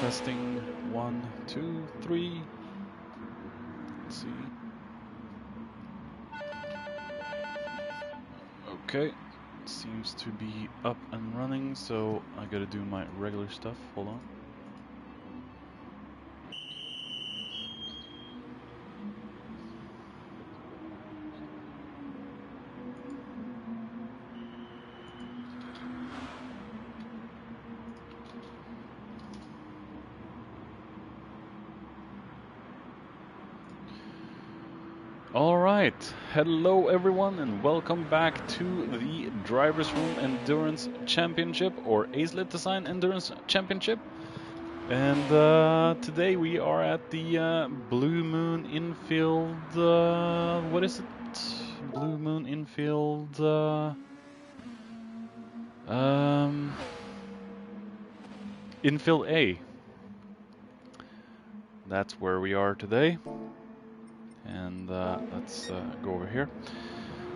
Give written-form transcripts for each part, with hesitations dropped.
Testing 1, 2, 3. Let's see. Okay, seems to be up and running, so I gotta do my regular stuff. Hold on. Alright, hello everyone and welcome back to the Drivers Room Endurance Championship, or Acelith Design Endurance Championship. And today we are at the Blue Moon Infield, what is it? Blue Moon Infield, Infield A. That's where we are today. And let's go over here.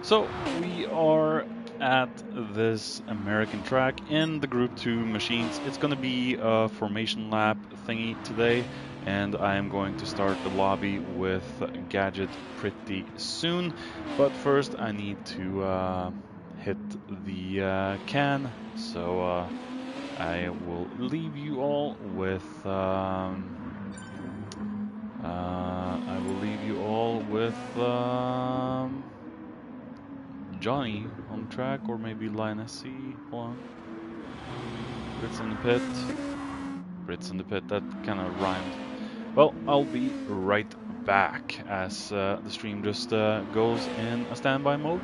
So we are at this American track in the Group 2 machines. It's going to be a formation lap thingy today, and I am going to start the lobby with Gadget pretty soon. But first I need to hit the can, so I will leave you all with Johnny on track, or maybe Line SC. Hold on. Brits in the pit. Brits in the pit, that kind of rhymed. Well, I'll be right back as the stream just goes in a standby mode.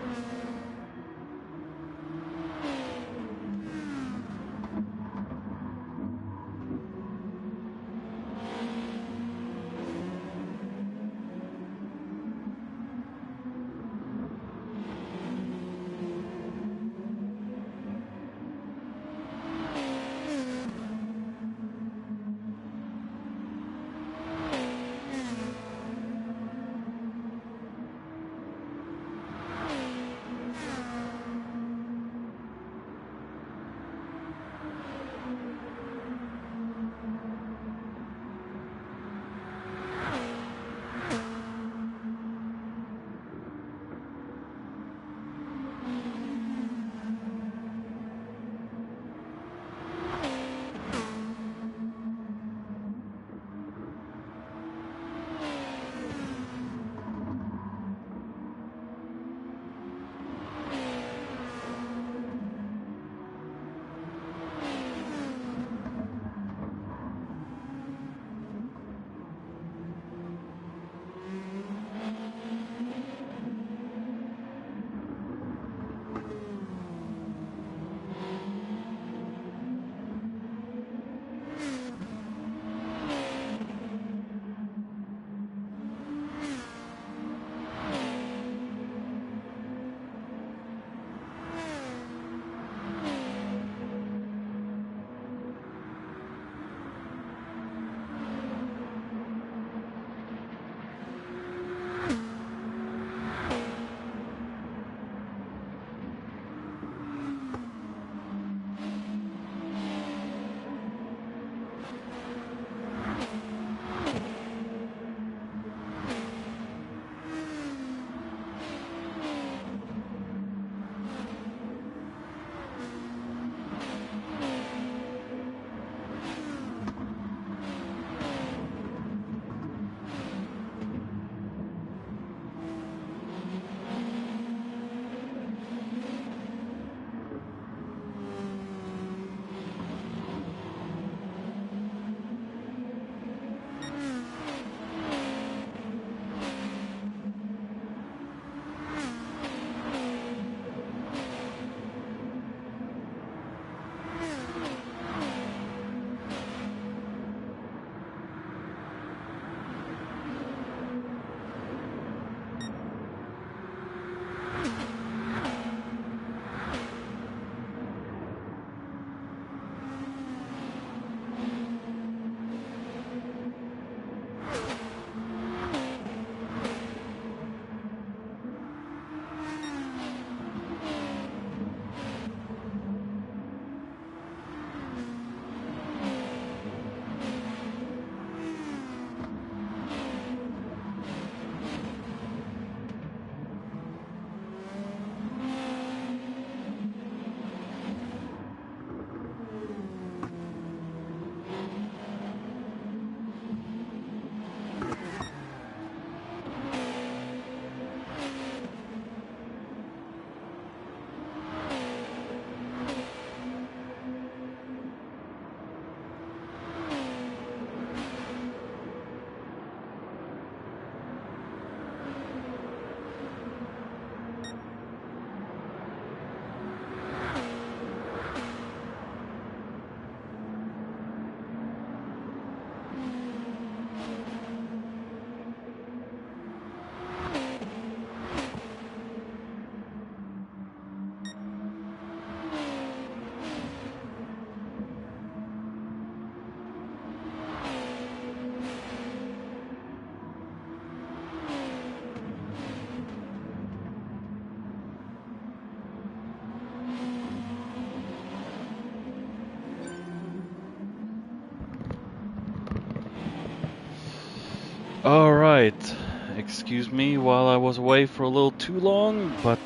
Excuse me while I was away for a little too long, but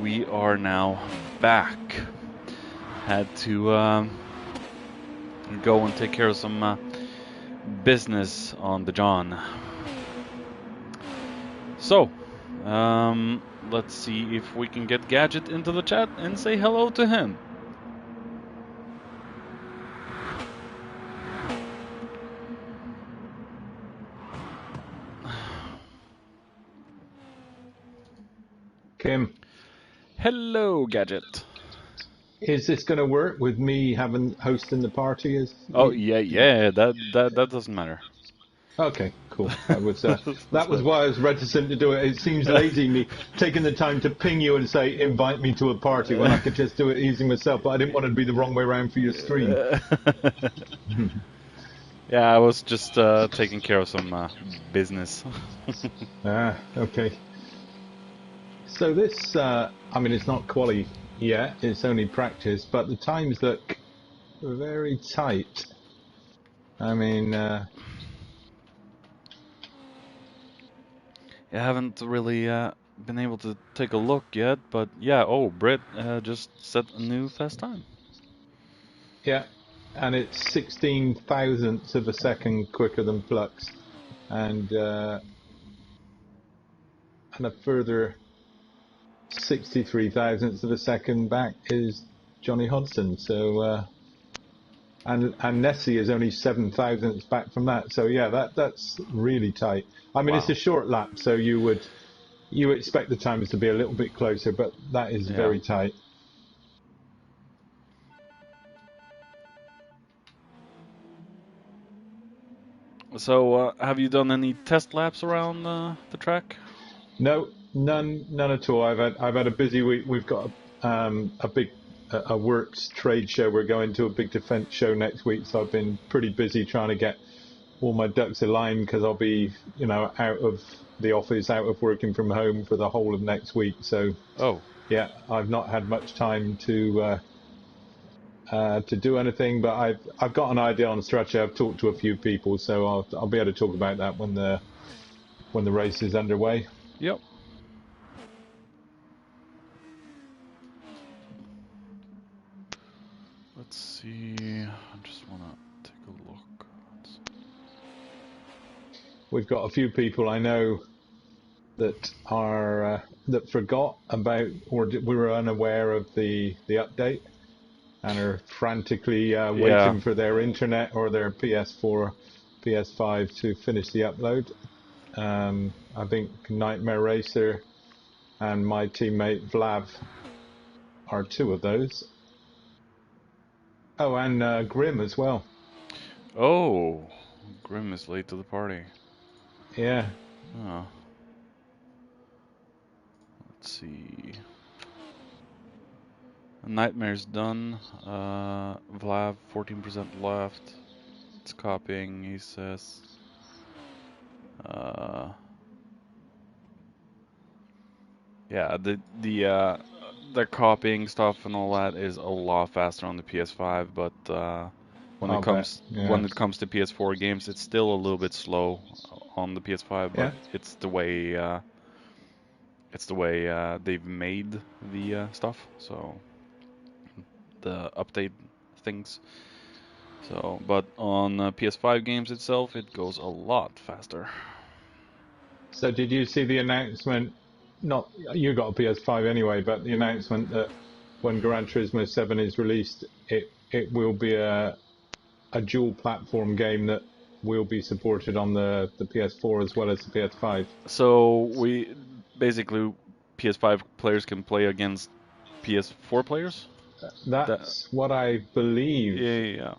we are now back. Had to go and take care of some business on the John. So, let's see if we can get Gadget into the chat and say hello to him. Kim. Hello, Gadget. Is this going to work with me hosting the party? Yeah. That doesn't matter. Okay, cool. That was why I was reticent to do it. It seems lazy me taking the time to ping you and say invite me to a party when I could just do it easy myself. But I didn't want it to be the wrong way around for your stream. Yeah, I was just taking care of some business. Okay. So this, I mean, it's not quali yet. It's only practice, but the times look very tight. I mean, I haven't really been able to take a look yet, but yeah. Oh, Britt just set a new fast time. Yeah, and it's 16 thousandths of a second quicker than Flux, and a further 63 thousandths of a second back is Johnny Hodson. So and Nessie is only 7 thousandths back from that. So yeah, that's really tight. I mean, It's a short lap, so you expect the times to be a little bit closer, but that is very tight. So, have you done any test laps around the track? No, none at all. I've had a busy week. We've got a big works trade show. We're going to a big defence show next week, so I've been pretty busy trying to get all my ducks aligned because I'll be, out of the office, out of working from home for the whole of next week. So, yeah, I've not had much time to do anything, but I've got an idea on strategy. I've talked to a few people, so I'll be able to talk about that when the race is underway. Yep. Let's see. I just want to take a look. We've got a few people I know that are that forgot about or were unaware of the update and are frantically waiting for their internet or their PS4, PS5 to finish the upload. I think Nightmare Racer and my teammate Vlav are two of those. Oh, and Grim as well. Oh, Grim is late to the party. Yeah. Oh. Let's see. Nightmare's done. Vlav, 14% left. It's copying, he says. Yeah, the copying stuff and all that is a lot faster on the PS5, but when it comes to PS4 games, it's still a little bit slow on the PS5. But it's the way they've made the stuff. So the update things. So, but on PS5 games itself, it goes a lot faster. So did you see the announcement? Not you got a PS5 anyway, but the announcement that when Gran Turismo 7 is released, it will be a dual platform game that will be supported on the PS4 as well as the PS5. So basically PS5 players can play against PS4 players? That's what I believe. Yeah.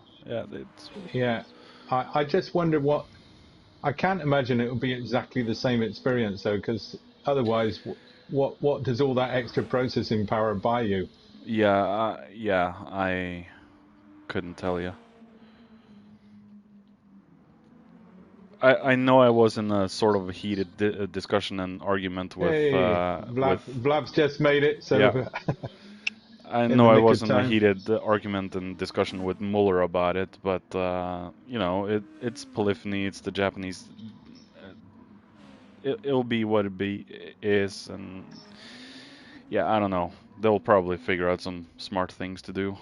I just wonder what. I can't imagine it will be exactly the same experience though, because otherwise, what does all that extra processing power buy you? Yeah, I couldn't tell you. I know I was in a sort of a heated discussion and argument with. Vlav's just made it, so. Yeah. I know I was in a heated argument and discussion with Muller about it, but it's polyphony. It's the Japanese it'll be what is, and yeah, I don't know. They'll probably figure out some smart things to do.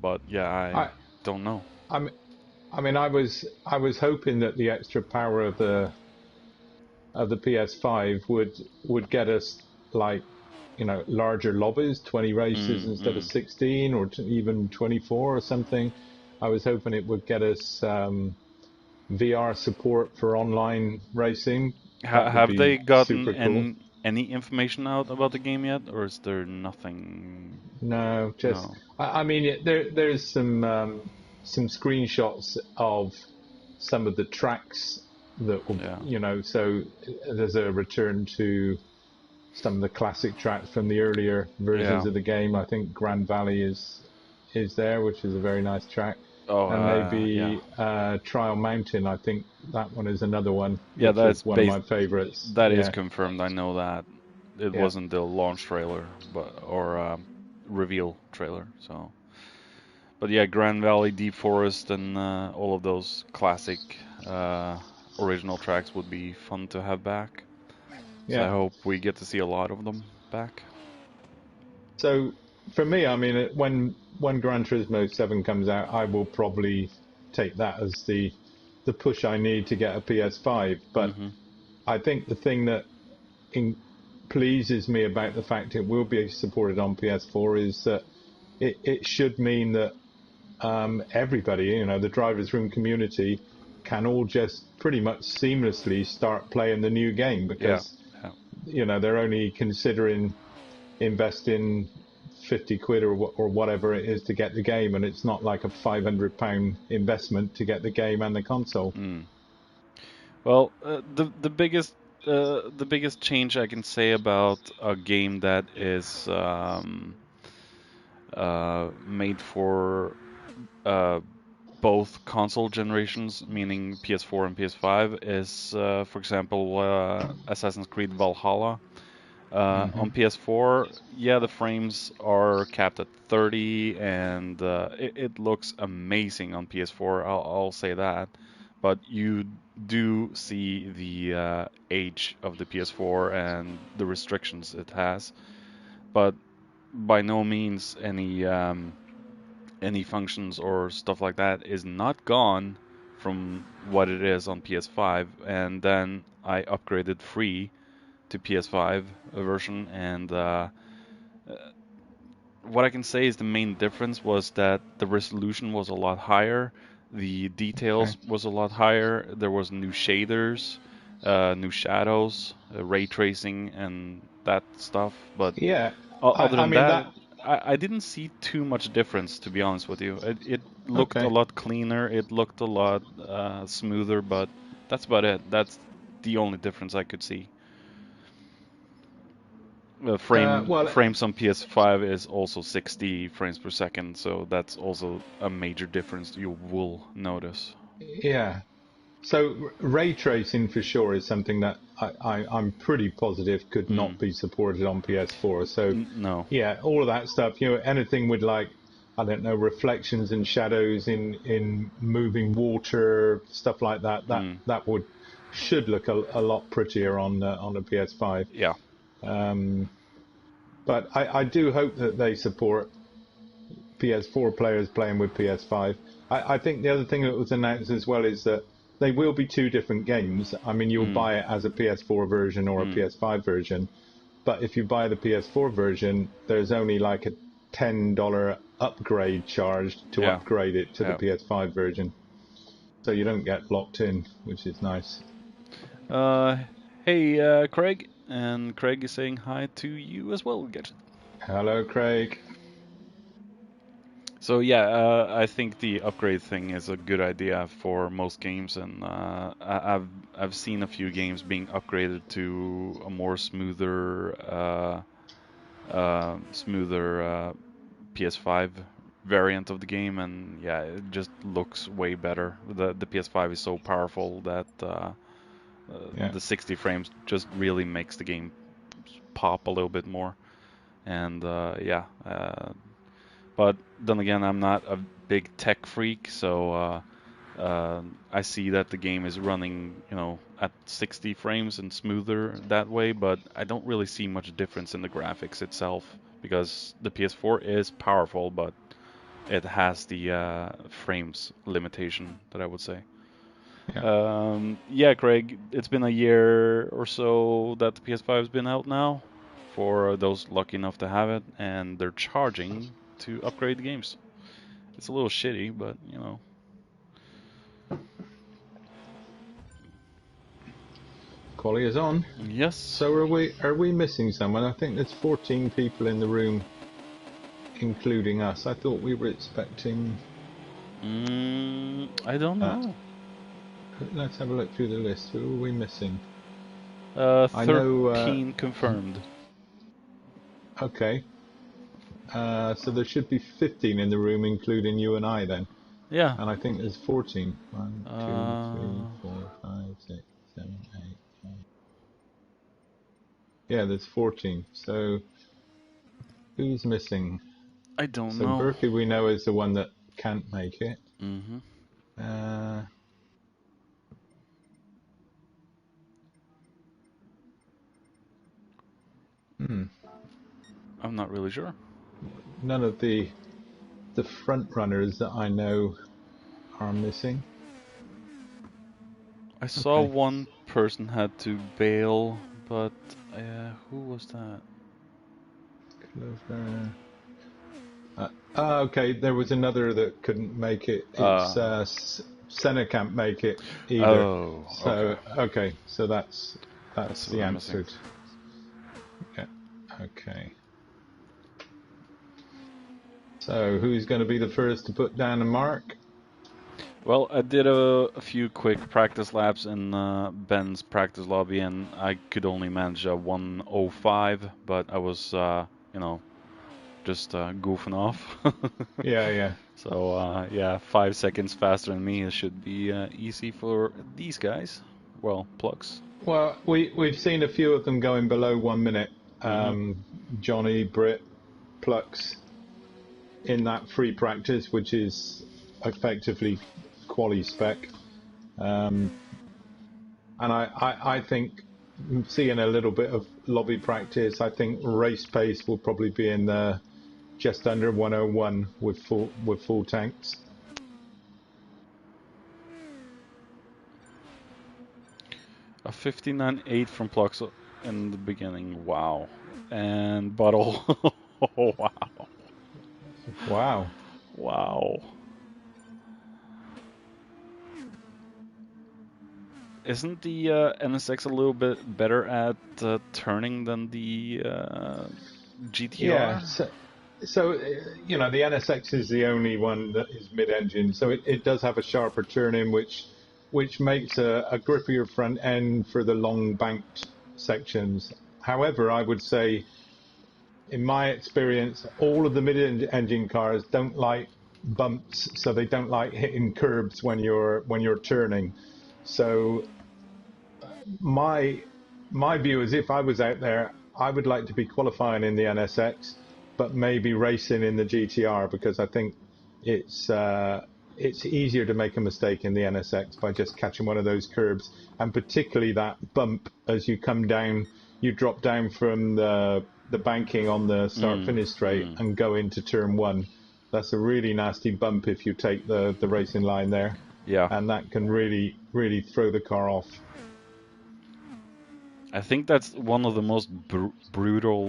But yeah, I I don't know. I mean, I was hoping that the extra power of the PS5 would get us like larger lobbies, 20 races instead of Mm. 16 or even 24 or something. I was hoping it would get us VR support for online racing. That would Have be they gotten super cool. any information out about the game yet, or is there nothing? No, just No. I mean there's some screenshots of some of the tracks that will Yeah. so there's a return to some of the classic tracks from the earlier versions Yeah. of the game. I think Grand Valley is there, which is a very nice track, Oh, and yeah. maybe Trial Mountain. I think that one is another one, Yeah, which was one of my favorites. that is Yeah, confirmed. I know that it yeah. wasn't the launch trailer, but or reveal trailer. So, but yeah, Grand Valley, Deep Forest, and all of those classic original tracks would be fun to have back. So I Yeah. hope we get to see a lot of them back. So for me, I mean, when Gran Turismo 7 comes out, I will probably take that as the push I need to get a PS5. But Hmm. I think the thing that pleases me about the fact it will be supported on PS4 is that it should mean that everybody, the drivers' room community, can all just pretty much seamlessly start playing the new game Yeah. because Yeah. they're only considering investing 50 quid or whatever it is to get the game, and it's not like a £500 investment to get the game and the console. Mm. Well, the biggest change I can say about a game that is made for uh, both console generations, meaning PS4 and PS5, is, for example, Assassin's Creed Valhalla. Hmm. On PS4, yeah, the frames are capped at 30, and it looks amazing on PS4. I'll say that. But you do see the age of the PS4 and the restrictions it has. But by no means any functions or stuff like that is not gone from what it is on PS5. And then I upgraded free to PS5 version, and what I can say is the main difference was that the resolution was a lot higher, the Okay. details was a lot higher, there was new shaders, new shadows, ray tracing, and that stuff. But Yeah, other I than mean that, that. I didn't see too much difference, to be honest with you. It looked a Okay. lot cleaner, it looked a lot smoother, but that's about it. That's the only difference I could see. Well, Frames on PS5 is also 60 frames per second, so that's also a major difference you will notice. yeah. So ray tracing for sure is something that I'm pretty positive could Mm. not be supported on PS4. So No. yeah, all of that stuff, anything with like, I don't know, reflections and shadows in moving water, stuff like that, Mm. that should look a lot prettier on the PS5. Yeah. Um, but I do hope that they support PS4 players playing with PS5. I think the other thing that was announced as well is that they will be two different games. I mean, you'll Mm. buy it as a PS4 version or a Mm. PS5 version, but if you buy the PS4 version, there's only like a $10 upgrade charged to Yeah. upgrade it to the Yeah. PS5 version. So you don't get locked in, which is nice. Uh, hey, Craig, and Craig is saying hi to you as well, Gadget. Hello, Craig. So yeah, I think the upgrade thing is a good idea for most games, and I've seen a few games being upgraded to a more smoother PS5 variant of the game, and yeah, it just looks way better. The PS5 is so powerful that Yeah. the 60 frames just really makes the game pop a little bit more, and yeah. But then again, I'm not a big tech freak, so I see that the game is running, at 60 frames and smoother that way, but I don't really see much difference in the graphics itself because the PS4 is powerful, but it has the frames limitation that I would say. Yeah, Craig, it's been a year or so that the PS5 has been out now for those lucky enough to have it, and they're charging to upgrade the games. It's a little shitty, but Quali is on. Yes. So are we missing someone? I think there's 14 people in the room, including us. I thought we were expecting. I don't know. Let's have a look through the list. Who are we missing? 13 confirmed. Okay. So there should be 15 in the room, including you and I then. Yeah. And I think there's 14. 1, 2, 3, 4, 5, 6, 7, 8, 9. Yeah, there's 14. So who's missing? I don't know. So Berkeley we know is the one that can't make it. Mm-hmm. I'm not really sure. None of the front runners that I know are missing. I saw one person had to bail, but who was that? Okay, there was another that couldn't make it. It's Senna can't make it either. Oh, so okay, so that's the answer. Yeah. Okay. So who's going to be the first to put down a mark? Well, I did a few quick practice laps in Ben's practice lobby, and I could only manage a 1:05, but I was, just goofing off. Yeah. So, 5 seconds faster than me. It should be easy for these guys. Well, Plux. Well, we've seen a few of them going below 1 minute. Johnny, Britt, Plux in that free practice, which is effectively quali spec. And I think seeing a little bit of lobby practice, I think race pace will probably be in the just under 101 with full tanks. A 59.8 from Plux in the beginning. Wow. And Bottle. Oh, wow. Wow. Isn't the NSX a little bit better at turning than the GTR? Yeah, so the NSX is the only one that is mid-engine, so it does have a sharper turn-in, which makes a grippier front end for the long banked sections. However, I would say, in my experience, all of the mid-engine cars don't like bumps, so they don't like hitting curbs when you're turning. So my view is, if I was out there, I would like to be qualifying in the NSX, but maybe racing in the GTR, because I think it's easier to make a mistake in the NSX by just catching one of those curbs, and particularly that bump as you come down, you drop down from the banking on the start-finish straight and go into turn 1. That's a really nasty bump if you take the racing line there. Yeah. And that can really, really throw the car off. I think that's one of the most brutal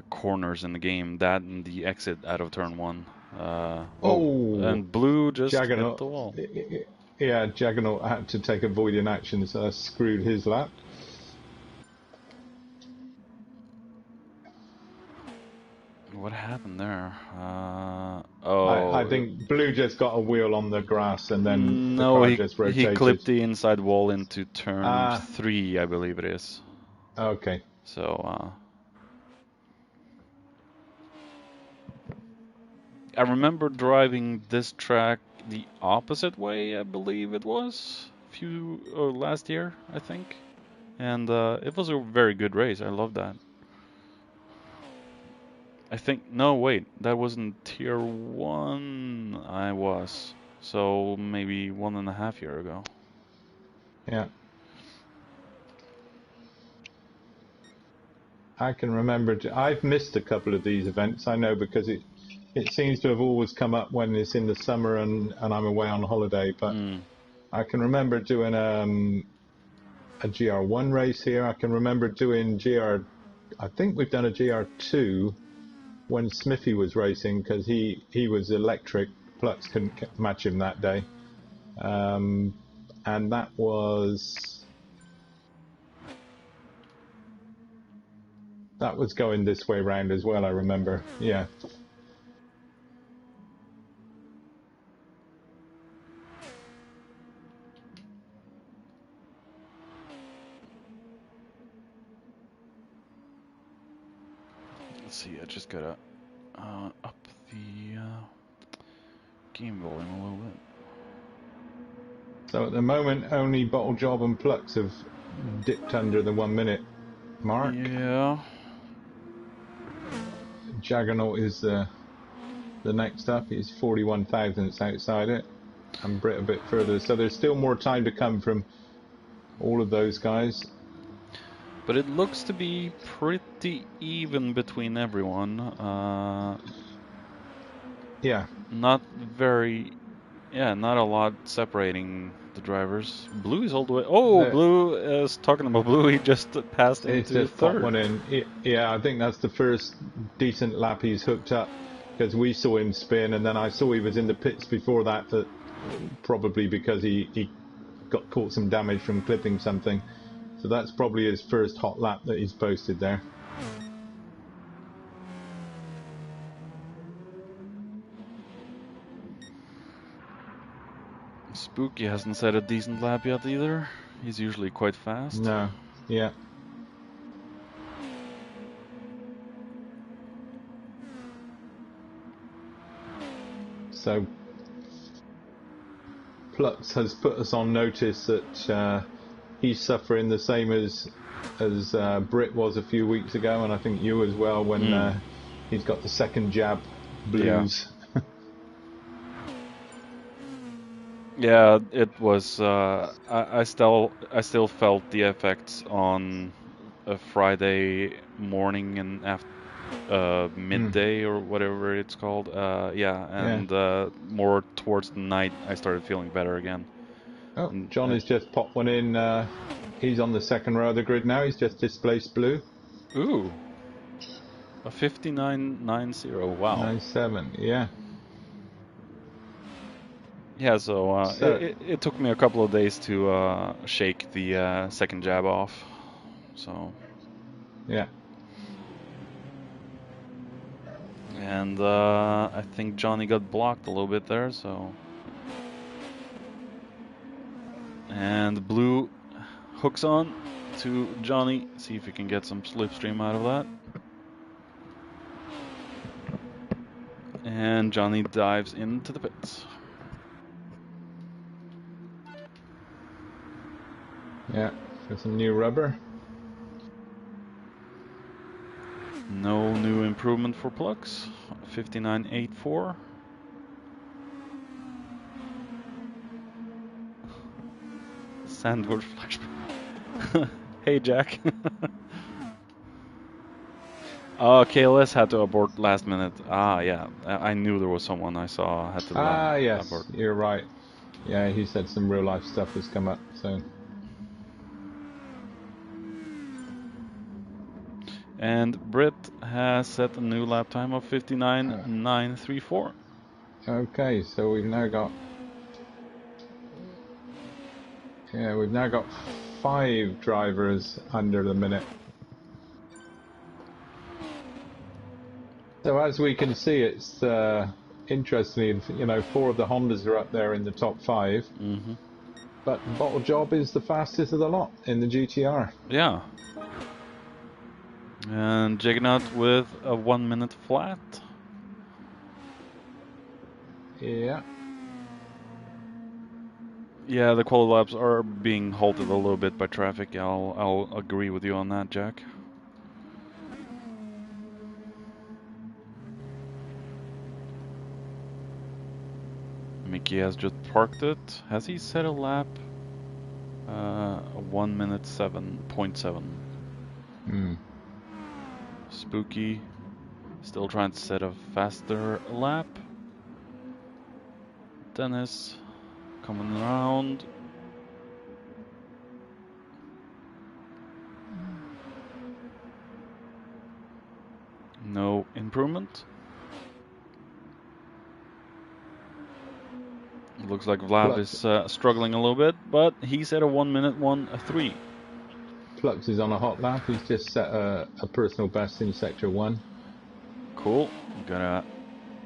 corners in the game. That and the exit out of turn 1. And Blue just hit the wall. Yeah, Juggernaut had to take avoiding action, so that screwed his lap. What happened there? I think Blue just got a wheel on the grass, and then the car just rotated. He clipped the inside wall into turn 3, I believe it is. Okay. So, I remember driving this track the opposite way, I believe it was, last year, I think. And it was a very good race. I love that. I think, no, wait, that wasn't tier 1 I was. So maybe 1.5 years ago. Yeah. I can remember, I've missed a couple of these events, I know, because it seems to have always come up when it's in the summer and I'm away on holiday, but I can remember doing a GR1 race here. I can remember doing I think we've done a GR2 when Smithy was racing, because he was electric, Plux couldn't match him that day. And that was going this way round as well, I remember. Yeah. Let's see, I just gotta up the game volume a little bit. So at the moment, only Bottle Job and Plux have dipped under the 1 minute mark. Yeah. Juggernaut is the next up. He's 41 thousandths outside it, and Brit a bit further. So there's still more time to come from all of those guys. But it looks to be pretty even between everyone. Yeah. Not a lot separating the drivers. Blue is all the way. Oh, Blue is talking about Blue. He just passed into just third. Popped one in. Yeah, I think that's the first decent lap he's hooked up, because we saw him spin, and then I saw he was in the pits before that. That probably because he got caught some damage from clipping something. So that's probably his first hot lap that he's posted there. Spooky hasn't set a decent lap yet either. He's usually quite fast. No, yeah. So Plux has put us on notice that he's suffering the same as Brit was a few weeks ago, and I think you as well, when he's got the second jab blues. Yeah, it was. I still felt the effects on a Friday morning and after midday or whatever it's called. More towards the night, I started feeling better again. Oh, John has just popped one in. He's on the second row of the grid now. He's just displaced Blue. Ooh, a 59.90. Wow. 97. Yeah. Yeah, so it took me a couple of days to shake the second jab off. So. Yeah. And I think Johnny got blocked a little bit there, so. And Blue hooks on to Johnny. See if he can get some slipstream out of that. And Johnny dives into the pits. Yeah, for some new rubber. No new improvement for Plux. 59.84. Sandwich flashback. Hey, Jack. KLS had to abort last minute. Yeah. I knew there was someone I saw had to yes, abort. You're right. Yeah, he said some real life stuff has come up, so. And Britt has set a new lap time of 59.934. Okay, so we've now got 5 drivers under the minute. So as we can see, it's interestingly, 4 of the Hondas are up there in the top 5. Mm-hmm. But Bottle Job is the fastest of the lot in the GTR. Yeah. And Juggernaut with a 1 minute flat. Yeah. Yeah, the quali laps are being halted a little bit by traffic. I'll agree with you on that, Jack. Spooky has just parked it. Has he set a lap? 1 minute 7.7. Spooky still trying to set a faster lap. Dennis coming around. No improvement. Looks like Vlad is struggling a little bit, but he's at a 1 minute 1:3. Flux is on a hot lap. He's just set a personal best in sector 1. Cool. Gotta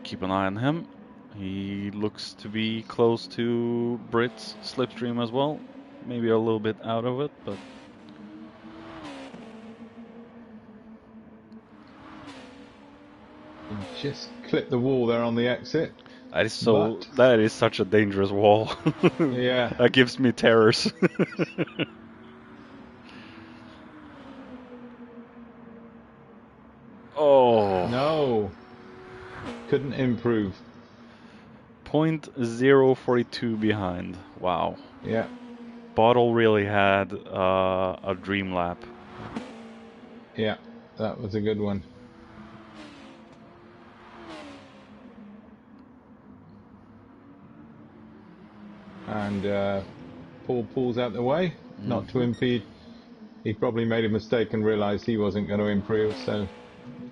keep an eye on him. He looks to be close to Brit's slipstream as well. Maybe a little bit out of it, but He just clipped the wall there on the exit. that is so. That is such a dangerous wall. Yeah. That gives me terrors. Oh. No. Couldn't improve. 0.042 behind. Wow. Yeah. Bottle really had a dream lap. Yeah, that was a good one. And Paul pulls out the way, not to impede. He probably made a mistake and realised he wasn't going to improve, so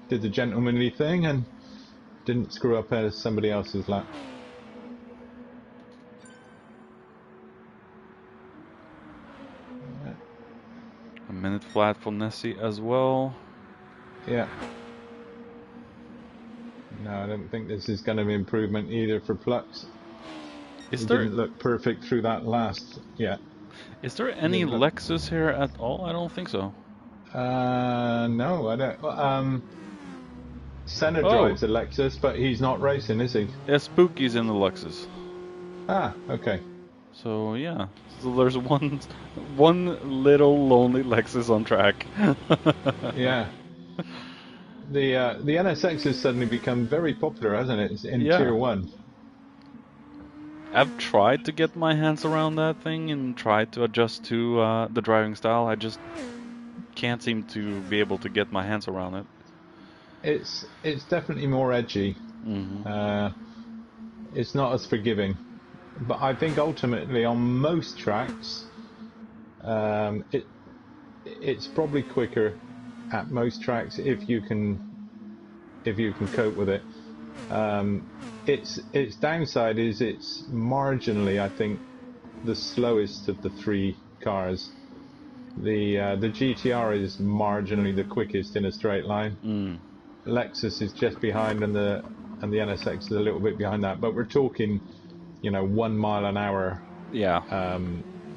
did the gentlemanly thing and didn't screw up somebody else's lap. A minute flat for Nessie as well. Yeah. No, I don't think this is going to be improvement either for Flux. He didn't look perfect through that last. Yeah. Is there any Lexus here at all? I don't think so. No, I don't. Senna drives a Lexus, but he's not racing, is he? Yeah, Spooky's in the Lexus. Ah, okay. So yeah, so there's one little lonely Lexus on track. Yeah. The NSX has suddenly become very popular, hasn't it? It's in Tier 1. I've tried to get my hands around that thing and tried to adjust to the driving style. I just can't seem to be able to get my hands around it. It's definitely more edgy. It's not as forgiving, but I think ultimately on most tracks, it's probably quicker at most tracks if you can cope with it. Its downside is it's marginally, I think, the slowest of the three cars. The GTR is marginally the quickest in a straight line. Lexus is just behind, and the NSX is a little bit behind that. But we're talking, 1 mile an hour. Yeah.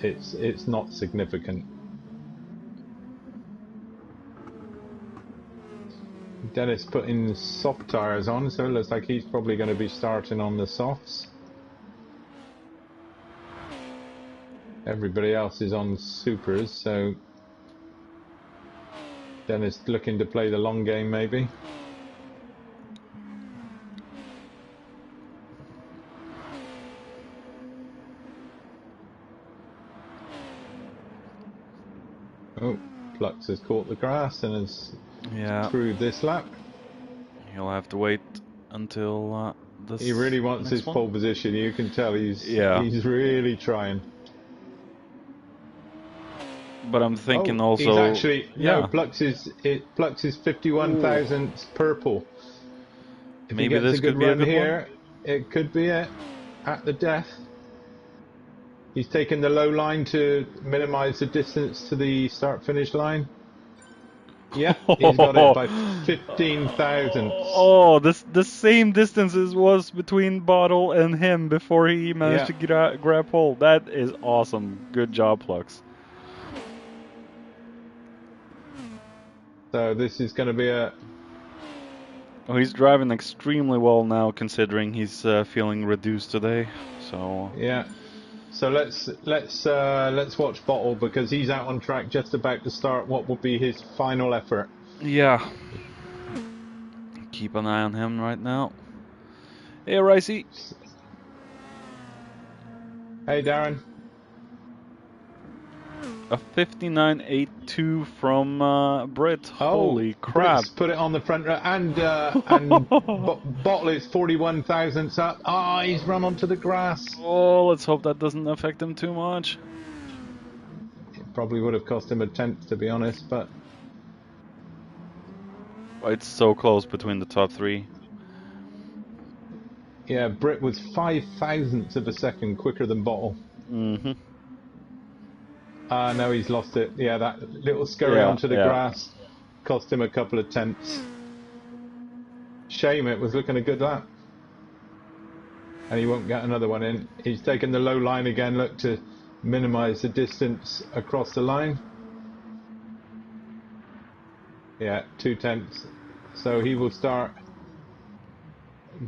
It's not significant. Dennis putting soft tyres on, so it looks like he's probably going to be starting on the softs. Everybody else is on supers, so Dennis looking to play the long game, maybe. Oh, Flux has caught the grass and has screwed this lap. He'll have to wait until this. He really wants his pole position. You can tell he's really trying. But I'm thinking also. He's actually Flux is 51,000 purple. If maybe he gets this a good could be run a good here, one. It could be it at the death. He's taken the low line to minimise the distance to the start-finish line. Yeah, he's got it by 15,000. Oh, the same distances was between Bottle and him before he managed to grab hold. That is awesome. Good job, Flux. So this is going to be a... Oh, he's driving extremely well now, considering he's feeling reduced today. So yeah. So let's watch Bottle, because he's out on track just about to start what will be his final effort. Yeah. Keep an eye on him right now. Hey, Ricey. Hey, Darren. A 59.82 from Brit. Oh, Holy crap. Brits put it on the front row, and Bottle is 41 thousandths up. Ah, he's run onto the grass. Oh, let's hope that doesn't affect him too much. It probably would have cost him a tenth, to be honest, but It's so close between the top three. yeah, Brit was 5 thousandths of a second quicker than Bottle. Mm-hmm. No, he's lost it. Yeah, that little scurry onto the grass cost him a couple of tenths. Shame, it was looking a good lap. And he won't get another one in. He's taken the low line again, look, to minimise the distance across the line. Yeah, 2 tenths. So he will start.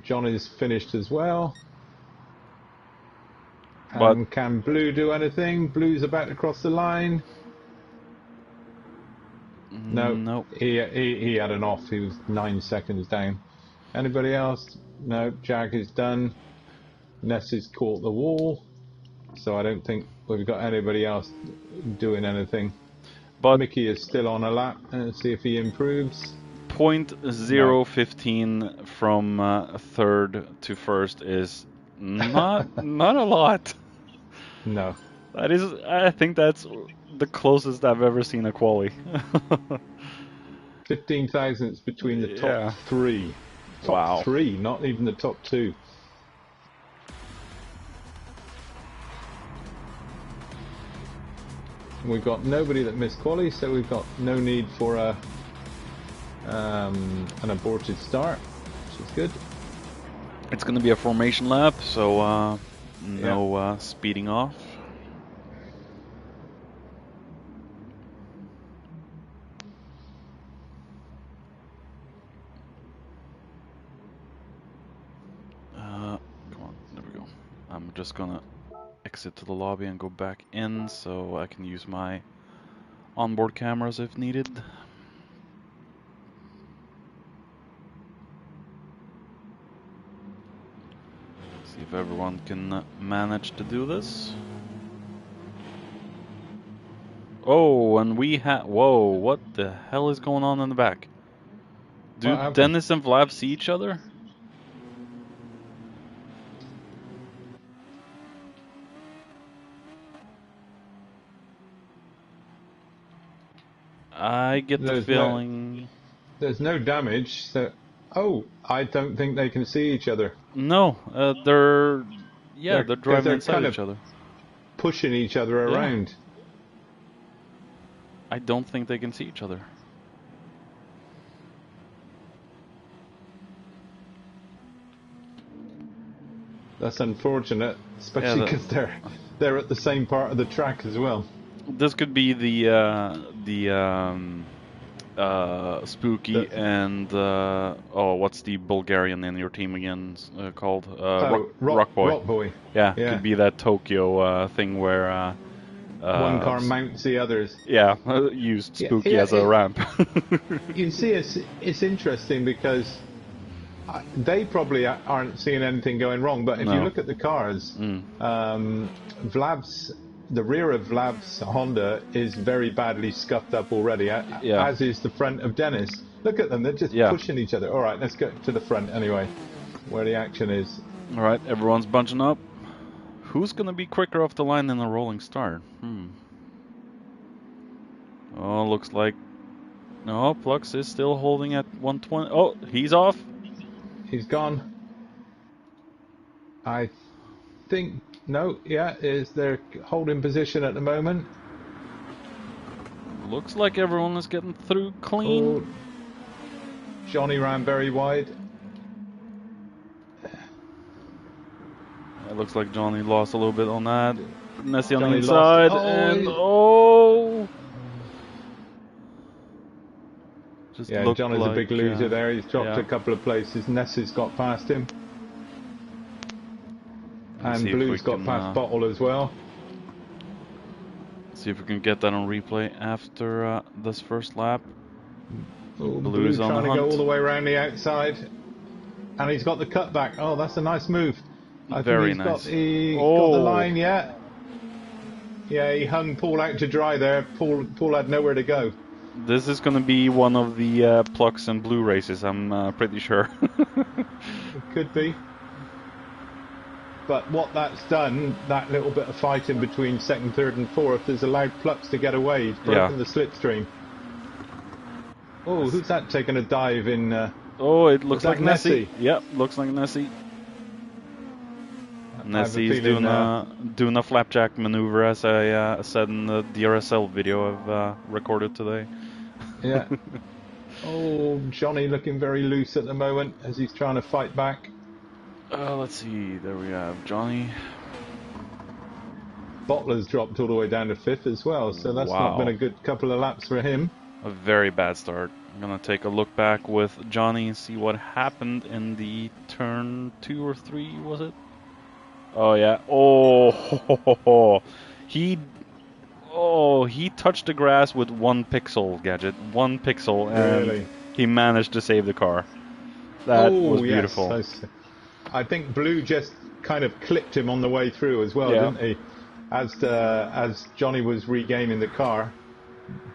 John is finished as well. But can Blue do anything? Blue's about to cross the line. No, nope. He had an off. He was 9 seconds down. Anybody else? No, Jag is done. Ness has caught the wall. So I don't think we've got anybody else doing anything. But Mickey is still on a lap. Let's see if he improves. 0.015 from third to first is not a lot. No. That is, I think that's the closest I've ever seen a quali. 15 thousandths between the top three. Top three, not even the top two. We've got nobody that missed quali, so we've got no need for an aborted start, which is good. It's going to be a formation lap, so no speeding off. Come on, there we go. I'm just going to exit to the lobby and go back in so I can use my onboard cameras if needed. See if everyone can manage to do this. Oh, and we have... Whoa, what the hell is going on in the back? Do Dennis and Vlad see each other? I get the feeling... There's no damage, so... Oh, I don't think they can see each other. No, they're driving inside each other. Pushing each other around. I don't think they can see each other. That's unfortunate, especially because they're at the same part of the track as well. This could be Spooky and what's the Bulgarian in your team again called? Rock Boy. Rock Boy. Yeah, could be that Tokyo thing where one car mounts the others. Yeah, used Spooky as a ramp. You see, it's interesting because they probably aren't seeing anything going wrong, but if you look at the cars, the rear of Vlav's Honda is very badly scuffed up already, as is the front of Dennis. Look at them, they're just pushing each other. All right, let's go to the front anyway, where the action is. All right, everyone's bunching up. Who's going to be quicker off the line in a rolling start? Oh, looks like... No, Plux is still holding at 120. Oh, he's off. He's gone. I think... No, is their holding position at the moment. Looks like everyone is getting through clean. Oh, Johnny ran very wide. It looks like Johnny lost a little bit on that. Nessie on the inside, Johnny's a big loser there. He's dropped a couple of places. Nessie's got past him. And Blue's got past Bottle as well. See if we can get that on replay after this first lap. Blue's trying to go all the way around the outside. And he's got the cutback. Oh, that's a nice move. I think Very he's nice. got the Oh, line, yeah. Yeah, he hung Paul out to dry there. Paul had nowhere to go. this is going to be one of the Plucks and Blue races, I'm pretty sure. It could be. But what that's done, that little bit of fighting between second, third and fourth, has allowed Plux to get away. He's broken the slipstream. Oh, who's that taking a dive in? Oh, it looks like Nessie? Yep, looks like Nessie. Nessie's feeling, doing a flapjack maneuver, as I said in the DRSL video I've recorded today. Yeah. Oh, Johnny looking very loose at the moment as he's trying to fight back. Let's see, there we have Johnny. Bottler's dropped all the way down to fifth as well, so that's Wow. not been a good couple of laps for him. A very bad start. I'm gonna take a look back with Johnny and see what happened in the turn 2 or 3, was it? Oh yeah. Oh, he touched the grass with 1 pixel, Gadget. 1 pixel, and really? he managed to save the car. That was beautiful. Yes. I think Blue just kind of clipped him on the way through as well, didn't he? As Johnny was regaining the car,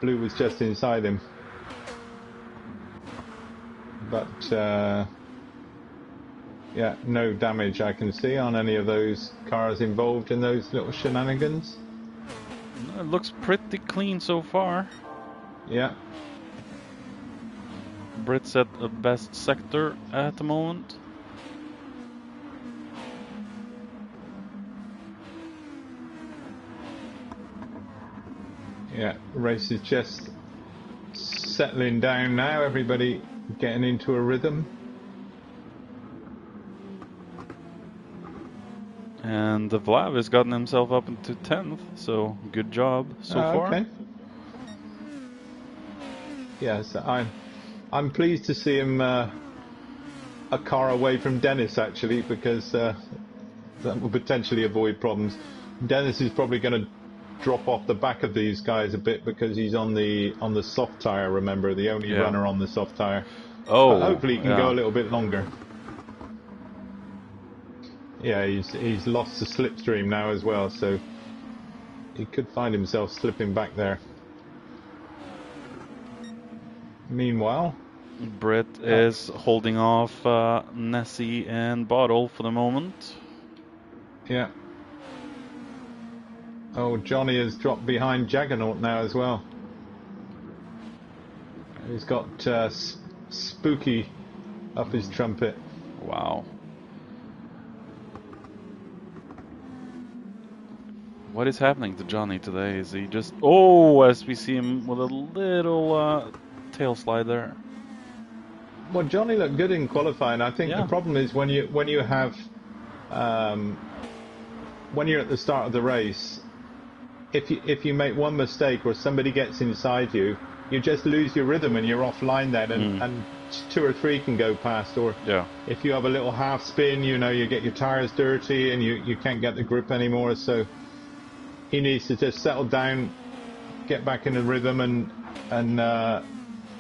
Blue was just inside him. But yeah, no damage I can see on any of those cars involved in those little shenanigans. It looks pretty clean so far. Yeah. Brit's at the best sector at the moment. Yeah, race is just settling down now. Everybody getting into a rhythm. And the Vlav has gotten himself up into 10th, so good job so far. Okay. Yes, I'm pleased to see him a car away from Dennis, actually, because that will potentially avoid problems. Dennis is probably going to drop off the back of these guys a bit because he's on the soft tire. Remember, the only runner on the soft tire. Oh, but hopefully he can go a little bit longer. Yeah, he's lost the slipstream now as well, so he could find himself slipping back there. Meanwhile, Brit is holding off Nessie and Bottle for the moment. Yeah. Oh, Johnny has dropped behind Jaggernaut now as well. He's got Spooky up his trumpet. Wow. What is happening to Johnny today? Is he just... Oh, as we see him with a little tail slide there. Well, Johnny looked good in qualifying. I think the problem is when you have... when you're at the start of the race, if you make one mistake or somebody gets inside you, you just lose your rhythm and you're offline then, and 2 or 3 can go past. Or if you have a little half spin, you get your tires dirty and you can't get the grip anymore. So he needs to just settle down, get back in the rhythm, and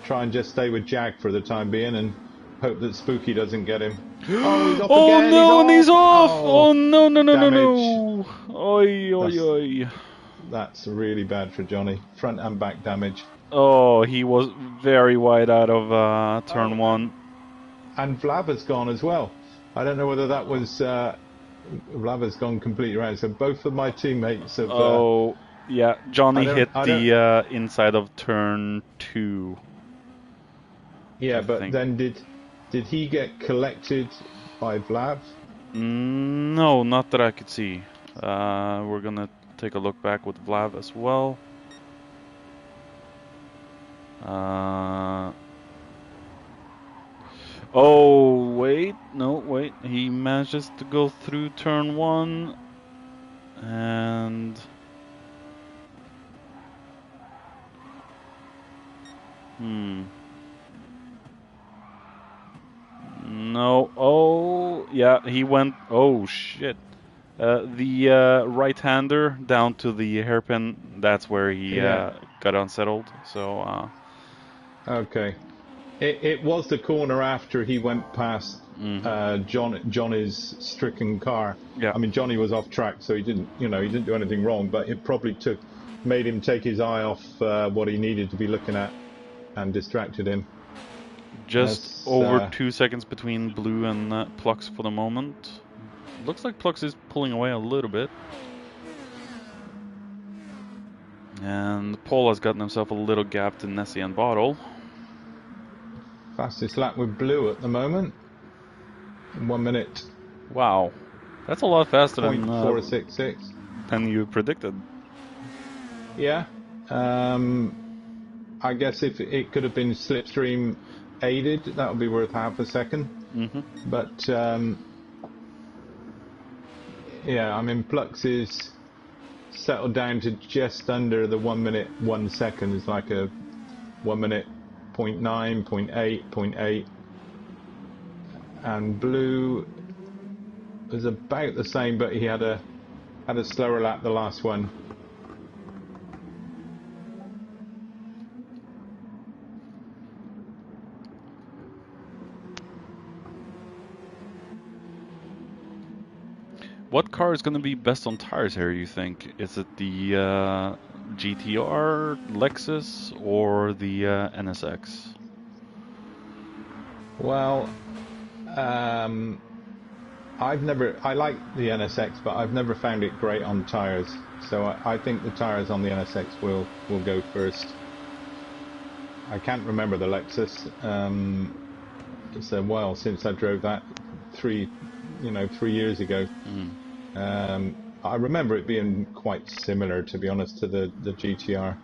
try and just stay with Jag for the time being, and hope that Spooky doesn't get him. Oh, he's off again. No, and he's off! Oh, no. Damage. Oi. That's really bad for Johnny. Front and back damage. Oh, he was very wide out of turn 1. And Vlav has gone as well. I don't know whether that was... Vlav has gone completely around. So both of my teammates have... yeah. Johnny hit the inside of turn 2. Yeah, but then did he get collected by Vlav? No, not that I could see. We're gonna take a look back with Vlav as well. Oh, wait. No, wait. He manages to go through turn 1. And... No. Oh, yeah, he went... Oh, shit. The right-hander down to the hairpin, that's where he got unsettled. So... Okay. It was the corner after he went past Johnny's stricken car. Yeah. I mean, Johnny was off track, so he didn't do anything wrong, but it probably made him take his eye off what he needed to be looking at and distracted him. Just over 2 seconds between Blue and Plux for the moment. Looks like Plux is pulling away a little bit. And Paul has gotten himself a little gap to Nessie and Bottle. Fastest lap with Blue at the moment. 1 minute. Wow. That's a lot faster than 0.466. Than you predicted. Yeah. I guess if it could have been slipstream aided, that would be worth half a second. But yeah, I mean, Plux is settled down to just under the 1 minute 1 second. It's like a 1 minute 0.9, 0.8, 0.8. And Blue was about the same, but he had a slower lap the last one. What car is going to be best on tires here, you think? Is it the GTR, Lexus, or the NSX? Well, I like the NSX, but I've never found it great on tires. So I think the tires on the NSX will go first. I can't remember the Lexus. It's a while since I drove that, 3 years ago. I remember it being quite similar, to be honest, to the GTR.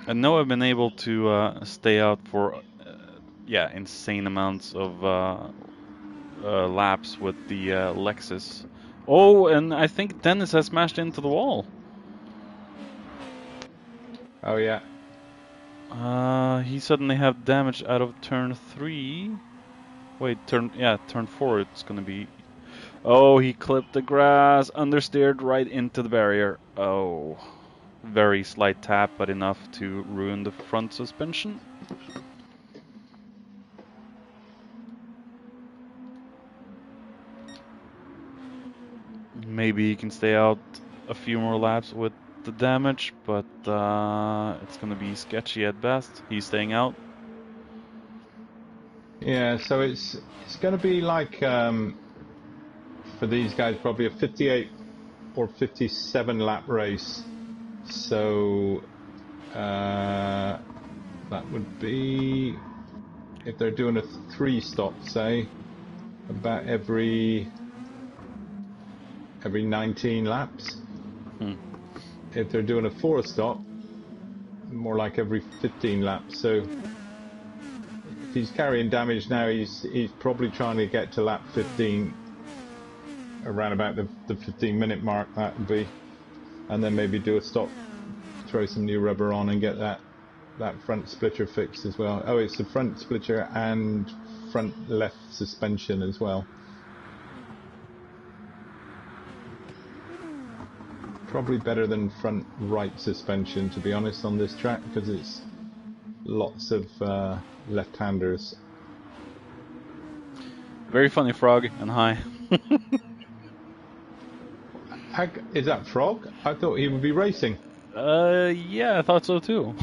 I know I've been able to stay out for insane amounts of laps with the Lexus. Oh, and I think Dennis has smashed into the wall. Oh yeah. He suddenly have damage out of turn 3. Wait, turn 4 it's gonna be. Oh, he clipped the grass, understeered right into the barrier. Oh, very slight tap, but enough to ruin the front suspension. Maybe he can stay out a few more laps with the damage, but it's gonna be sketchy at best. He's staying out. Yeah, so it's going to be like for these guys probably a 58 or 57 lap race. So that would be, if they're doing a 3-stop, say, about every 19 laps. If they're doing a 4-stop, more like every 15 laps. So if he's carrying damage now, he's probably trying to get to lap 15, around about the 15-minute mark, that would be, and then maybe do a stop, throw some new rubber on and get that front splitter fixed as well. Oh, it's the front splitter and front left suspension as well. Probably better than front right suspension, to be honest, on this track, because it's lots of left-handers. Very funny, Frog, and hi. Is that Frog? I thought he would be racing. Yeah, I thought so too.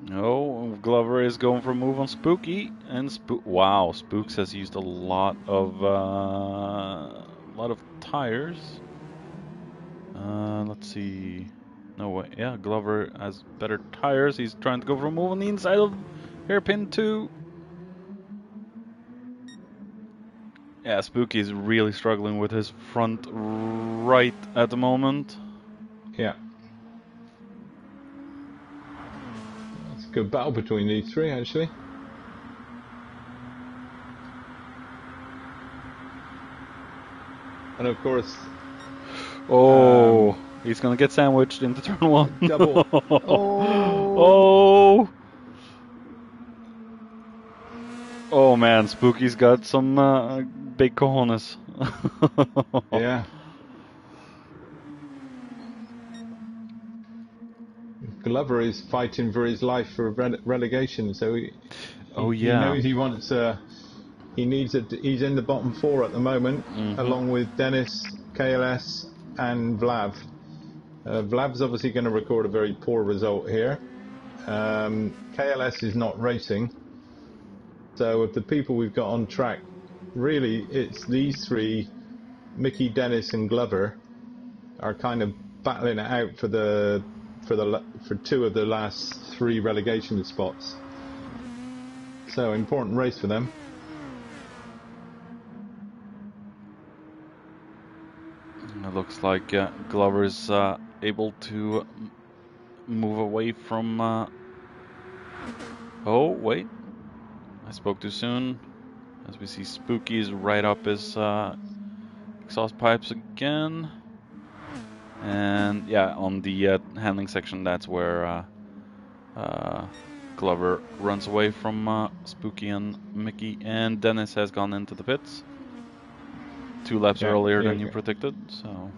No, Glover is going for a move on Spooky, and wow, Spooks has used a lot of tires. Let's see. No way. Yeah, Glover has better tires. He's trying to go for a move on the inside of hairpin 2. Yeah, Spooky is really struggling with his front right at the moment. Yeah. It's a good battle between these three, actually. And of course... Oh, he's going to get sandwiched into turn 1. Double. Oh. Oh man, Spooky's got some big cojones. Yeah. Glover is fighting for his life for relegation, so he knows he wants he's in the bottom four at the moment, along with Dennis, KLS, and Vlav. Vlav's obviously going to record a very poor result here. KLS is not racing, so of the people we've got on track, really it's these three, Mickey, Dennis, and Glover, are kind of battling it out for two of the last three relegation spots. So important race for them. It looks like Glover's able to move away from. Oh wait, I spoke too soon. As we see, Spooky's right up his exhaust pipes again, and yeah, on the handling section, that's where Glover runs away from Spooky and Mickey, and Dennis has gone into the pits 2 laps earlier than you predicted. So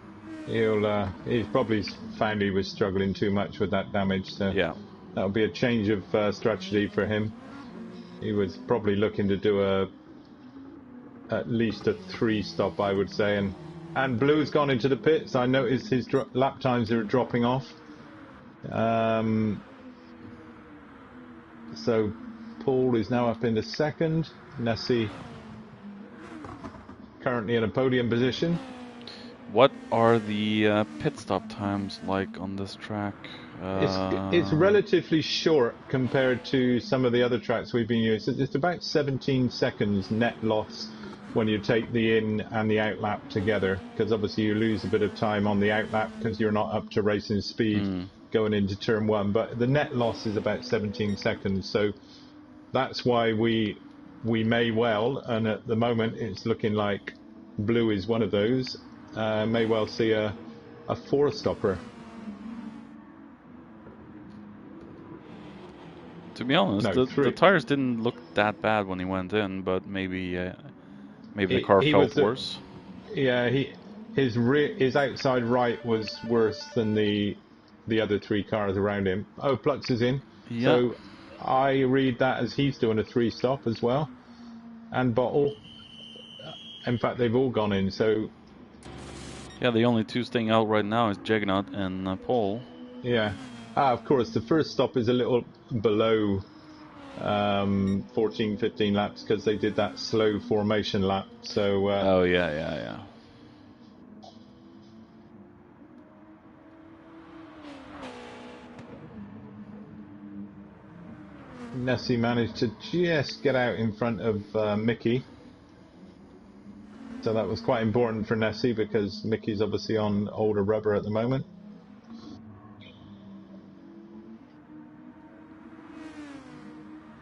he's probably found he was struggling too much with that damage. So yeah, that'll be a change of strategy for him. He was probably looking to do at least a 3-stop, I would say, and Blue's gone into the pits. I noticed his lap times are dropping off. So Paul is now up in the second. Nessie currently in a podium position. What are the pit stop times like on this track? It's relatively short compared to some of the other tracks we've been using. It's about 17 seconds net loss when you take the in and the out lap together, because obviously you lose a bit of time on the out lap because you're not up to racing speed going into turn 1, but the net loss is about 17 seconds, so that's why we may well, and at the moment it's looking like Blue is one of those, may well see a 4-stopper. To be honest, the tires didn't look that bad when he went in, but maybe the car felt worse. Yeah, his outside right was worse than the other 3 cars around him. Oh, Plux is in. Yeah. So I read that as he's doing a 3-stop as well. And Bottle. In fact, they've all gone in, so... Yeah, the only 2 staying out right now is Juggernaut and Paul. Yeah. Of course, the first stop is a little below 14, 15 laps because they did that slow formation lap. So. Oh yeah. Nessie managed to just get out in front of Mickey. So that was quite important for Nessie because Mickey's obviously on older rubber at the moment.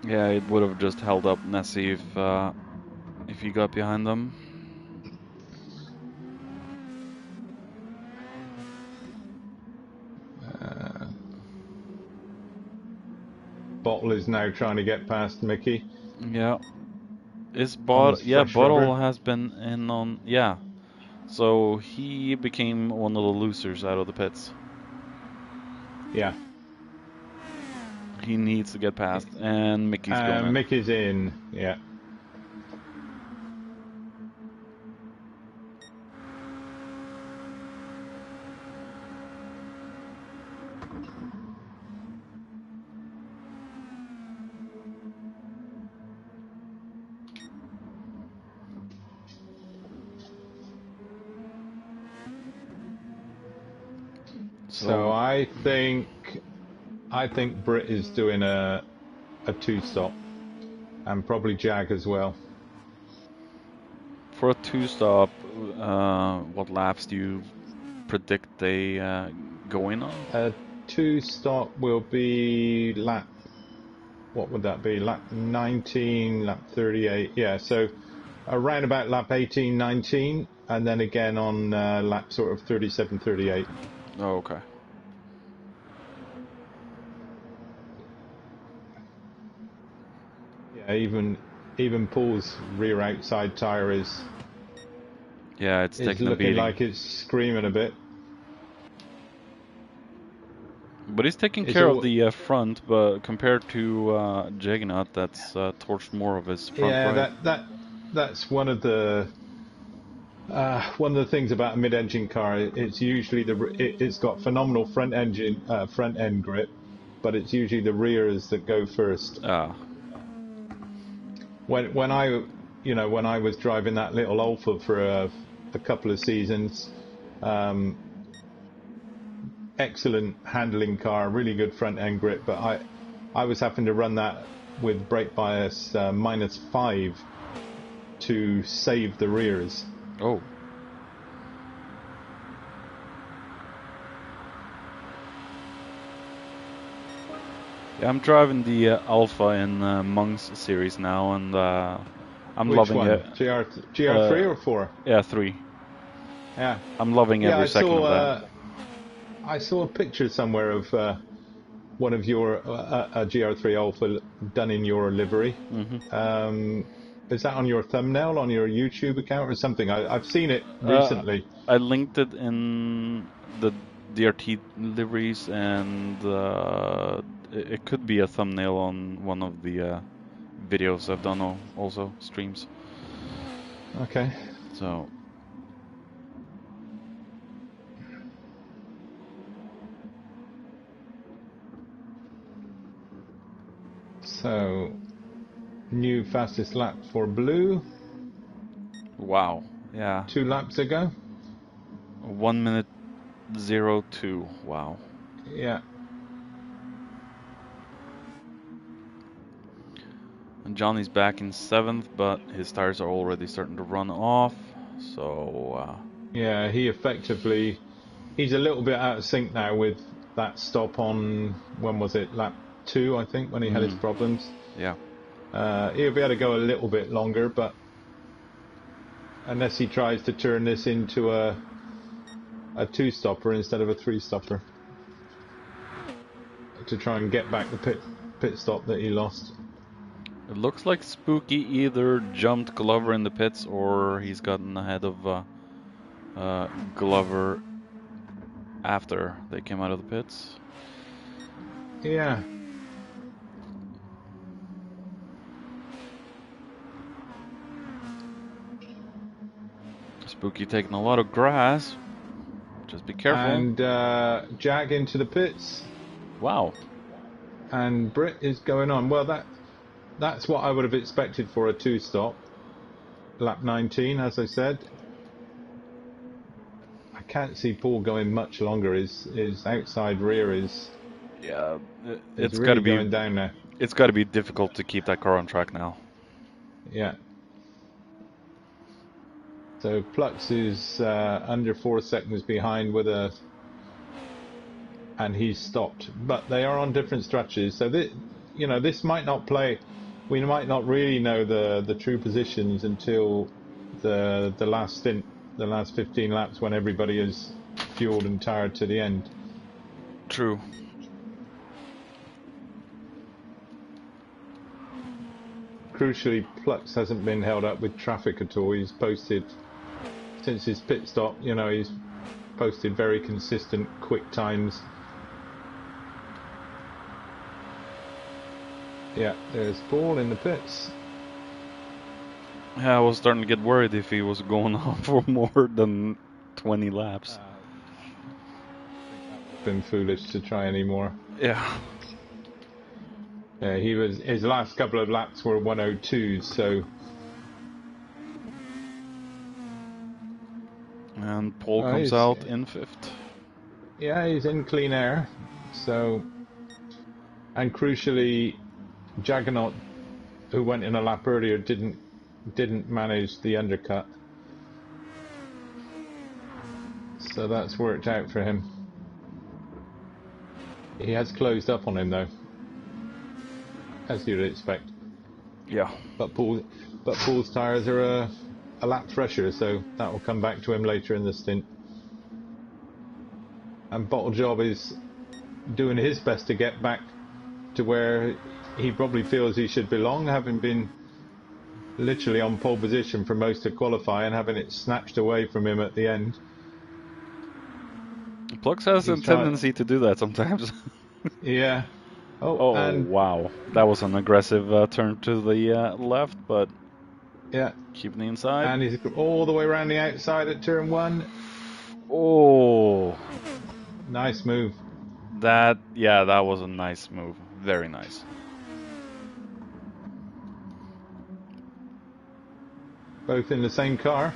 Yeah, it would have just held up Nessie if he got behind them. Bottle is now trying to get past Mickey. Yeah. Bottle has been in on... Yeah. So he became one of the losers out of the pits. Yeah. He needs to get past, and Mickey's going in. Mickey's in, yeah. So I think Britt is doing a 2-stop, and probably Jag as well. For a 2-stop, what laps do you predict they go in on? A 2-stop will be lap. What would that be? Lap 19, lap 38. Yeah, so around about lap 18, 19, and then again on lap sort of 37, 38. Oh, okay. Yeah, even Paul's rear outside tyre is it's taking a looking beating. like it's screaming a bit. But he's taking care of the front, but compared to Juggernaut, that's torched more of his front right. That's one of the things about a mid-engine car. It's usually it's got phenomenal front end grip, but it's usually the rears that go first. When I was driving that little Alfa for a couple of seasons, excellent handling car, really good front end grip, but I was having to run that with brake bias -5 to save the rears. Oh. Yeah, I'm driving the Alpha in Monks series now, and I'm loving it. GR3 or 4? Yeah, 3. Yeah. I'm loving every second of that. I saw a picture somewhere of one of your a GR3 Alpha done in your livery. Mm-hmm. Is that on your thumbnail on your YouTube account or something? I've seen it recently. I linked it in the DRT liveries, and it could be a thumbnail on one of the videos I've done, also streams. Okay. So, new fastest lap for Blue. Wow. Yeah. 2 laps ago. 1:02. Wow. Yeah. And Johnny's back in 7th, but his tires are already starting to run off. So. Yeah, he's a little bit out of sync now with that stop on, when was it, lap 2, I think, when he had his problems. Yeah. He'll be able to go a little bit longer, but unless he tries to turn this into a 2-stopper instead of a 3-stopper to try and get back the pit stop that he lost. It looks like Spooky either jumped Glover in the pits or he's gotten ahead of Glover after they came out of the pits. Yeah. Spooky taking a lot of grass. Just be careful. And Jag into the pits. Wow. And Britt is going on. Well, that's what I would have expected for a 2-stop. Lap 19, as I said. I can't see Paul going much longer. His outside rear is... Yeah, it's really got to be going down now. It's got to be difficult to keep that car on track now. Yeah. So Plux is under 4 seconds behind and he's stopped. But they are on different stretches, so this might not play. We might not really know the true positions until the last stint, the last 15 laps, when everybody is fueled and tired to the end. True. Crucially, Plux hasn't been held up with traffic at all. He's posted, since his pit stop, he's posted very consistent, quick times. Yeah, there's Paul in the pits. Yeah, I was starting to get worried if he was going on for more than 20 laps. Been foolish to try anymore. Yeah. Yeah, his last couple of laps were 102s, so. And Paul comes out in 5th. Yeah, he's in clean air. So, and crucially, Juggernaut, who went in a lap earlier, didn't manage the undercut. So that's worked out for him. He has closed up on him though, as you'd expect. Yeah. But Paul's tyres are a lap fresher, so that will come back to him later in the stint. And Bottle Job is doing his best to get back to where he probably feels he should belong, having been literally on pole position for most of qualifying, having it snatched away from him at the end. Plux has a tendency to do that sometimes. Yeah. Oh, and wow. That was an aggressive turn to the left, but yeah, keeping the inside. and he's all the way around the outside at turn 1. Oh, nice move. That was a nice move. Very nice. Both in the same car.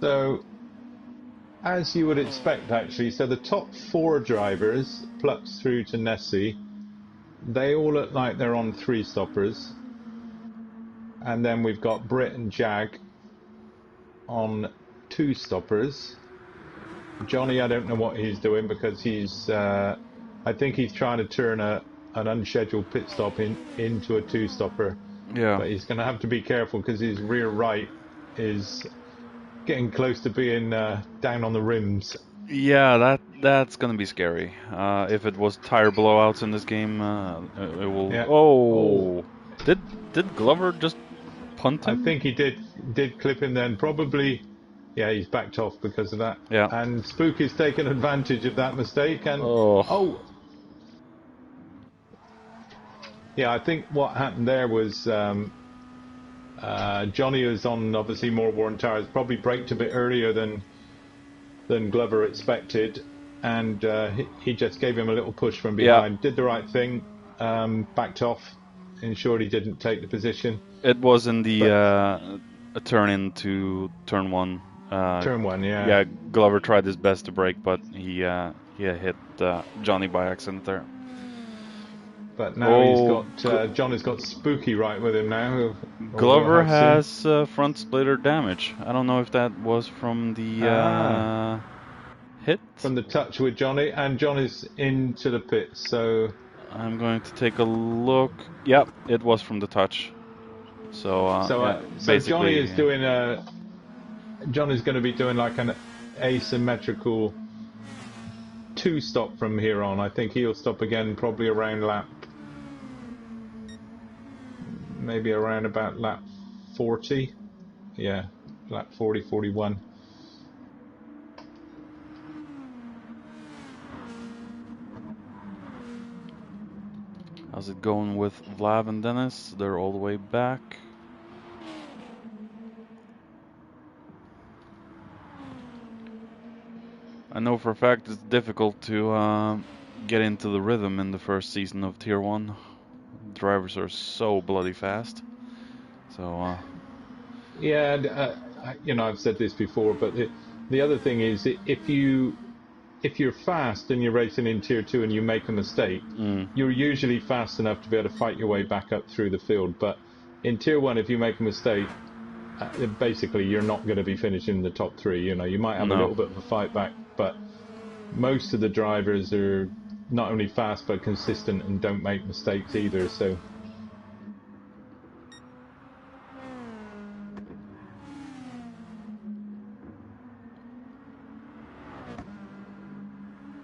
So, as you would expect, actually, so the top 4 drivers, Plux through to Nessie, they all look like they're on 3 stoppers. And then we've got Britt and Jag on 2 stoppers. Johnny, I don't know what he's doing because he's, I think he's trying to turn an unscheduled pit stop into a 2-stopper. Yeah. But he's going to have to be careful because his rear right is getting close to being down on the rims. Yeah, that's gonna be scary. If it was tire blowouts in this game, it will. Yeah. Oh, did Glover just punt him? I think he did clip him then. Probably, yeah, he's backed off because of that. Yeah. And Spook is taking advantage of that mistake. And yeah, I think what happened there was Johnny was on obviously more worn tires, probably braked a bit earlier than Glover expected, and he just gave him a little push from behind. Did the right thing, backed off, ensured he didn't take the position. It was in the turn into turn 1. Turn 1, yeah. Yeah, Glover tried his best to brake, but he hit Johnny by accident there. But now he's got Johnny's got Spooky right with him now. Glover has front splitter damage. I don't know if that was from the hit. From the touch with Johnny, and Johnny's into the pit, so... I'm going to take a look. Yep, it was from the touch. So Johnny is doing Johnny's going to be doing like an asymmetrical 2-stop from here on. I think he'll stop again probably around lap... maybe around about lap 40. Yeah, lap 40, 41. How's it going with Vlav and Dennis? They're all the way back. I know for a fact it's difficult to get into the rhythm in the first season of Tier 1. Drivers are so bloody fast. So yeah, you know, I've said this before, but the other thing is if you're fast and you're racing in Tier 2 and you make a mistake, you're usually fast enough to be able to fight your way back up through the field. But in Tier 1, if you make a mistake, basically you're not going to be finishing in the top 3. You know, you might have a little bit of a fight back, but most of the drivers are not only fast but consistent and don't make mistakes either. So.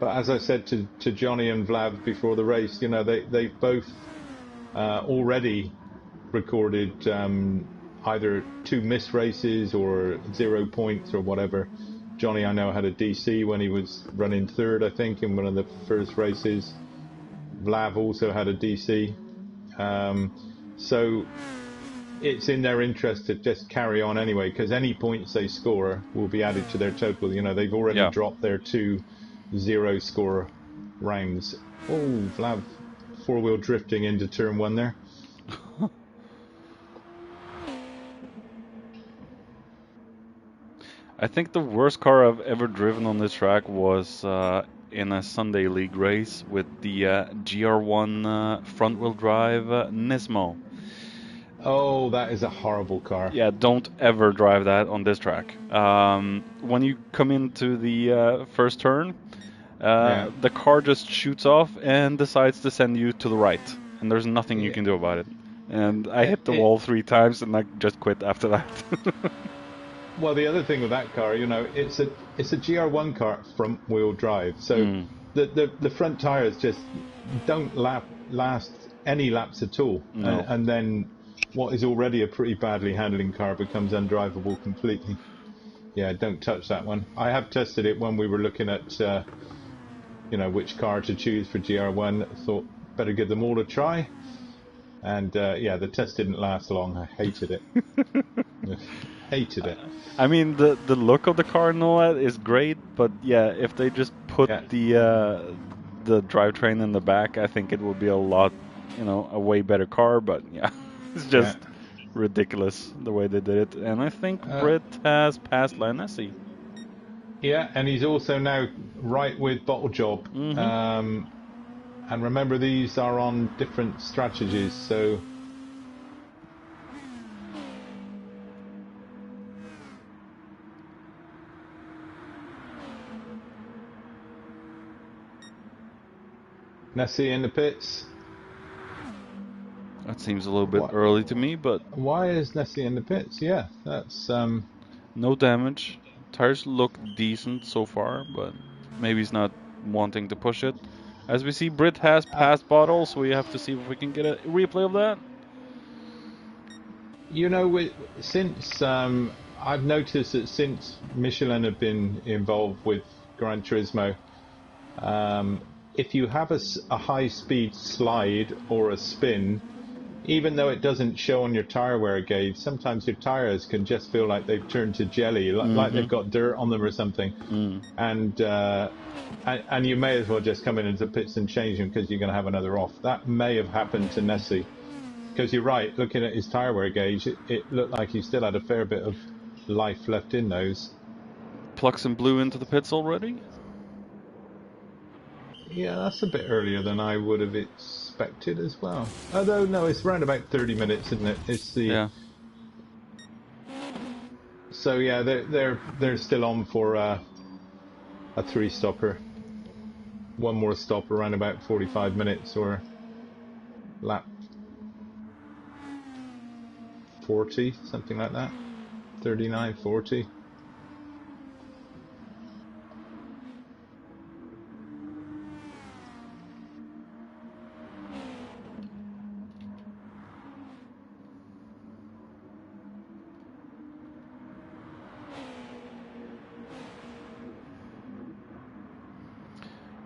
But as I said to Johnny and Vlad before the race, you know, they've both already recorded either 2 missed races or 0 points or whatever. Johnny, I know, had a DC when he was running 3rd, I think, in one of the first races. Vlad also had a DC. So it's in their interest to just carry on anyway, because any points they score will be added to their total. You know, they've already dropped their 2 0-score rounds. Oh, Vlad 4-wheel drifting into turn 1 there. I think the worst car I've ever driven on this track was in a Sunday League race with the GR1 front-wheel drive Nismo. Oh, that is a horrible car. Yeah, don't ever drive that on this track. When you come into the first turn, Yeah. the car just shoots off and decides to send you to the right, and there's nothing you Yeah. can do about it. And I It, hit the it, wall 3 times, and I just quit after that. well, the other thing with that car, it's a GR1 car, front wheel drive. So Mm, the front tires just don't last any laps at all, no. and then what is already a pretty badly handling car becomes undrivable completely. Yeah, don't touch that one. I have tested it when we were looking at which car to choose for GR1. Thought better give them all a try, and yeah, the test didn't last long. I hated it. Hated it. I mean, the look of the car and all that is great, but yeah, if they just put Yeah, the drivetrain in the back, I think it would be a lot, a way better car. But yeah, it's yeah. just ridiculous the way they did it. And I think Uh, Britt has passed Lanesi. yeah, and he's also now right with Bottle Job. Mm-hmm. And remember, these are on different strategies, so Nessie in the pits. That seems a little bit What? early to me, but Why is Nessie in the pits? Yeah, that's no damage. Tires look decent so far, but maybe he's not wanting to push it. As we see, Britt has uh, passed Bottle, so we have to see if we can get a replay of that. since I've noticed that since Michelin have been involved with Gran Turismo, if you have a high-speed slide or a spin, even though it doesn't show on your tire wear gauge, sometimes your tires can just feel like they've turned to jelly, like they've got dirt on them or something, and you may as well just come in into the pits and change them because you're going to have another off. That may have happened to Nessie. Because you're right, looking at his tyre wear gauge, it looked like he still had a fair bit of life left in those. Pluck some blue into the pits already? Yeah, that's a bit earlier than I would have expected as well. Although, no, it's around about 30 minutes, isn't it? It's the Yeah. So yeah, they're still on for a 3-stopper. One more stop around about 45 minutes or lap 40, something like that. 39, 40.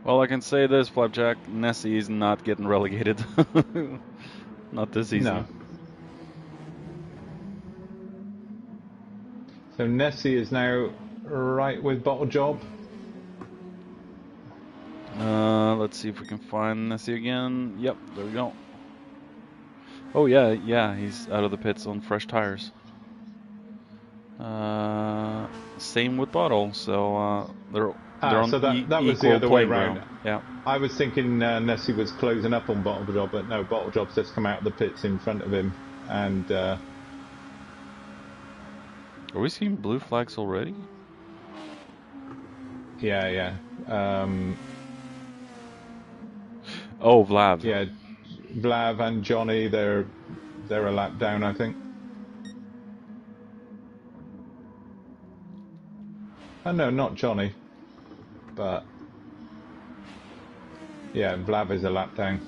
Well, I can say this, Flapjack. Nessie is not getting relegated. Not this season. No. So Nessie is now right with Bottle Job. Let's see if we can find Nessie again. Yep, there we go. Oh yeah, he's out of the pits on fresh tires. Same with Bottle, so they're on so that was the equal other way playing round. ground. Yeah. I was thinking Nessie was closing up on Bottle Job, but no, Bottle Job's just come out of the pits in front of him, and Are we seeing blue flags already? yeah. Oh, Vlad. Yeah, Vlav and Johnny, they're a lap down, I think. Oh no, not Johnny, but yeah, Vlav is a lap down.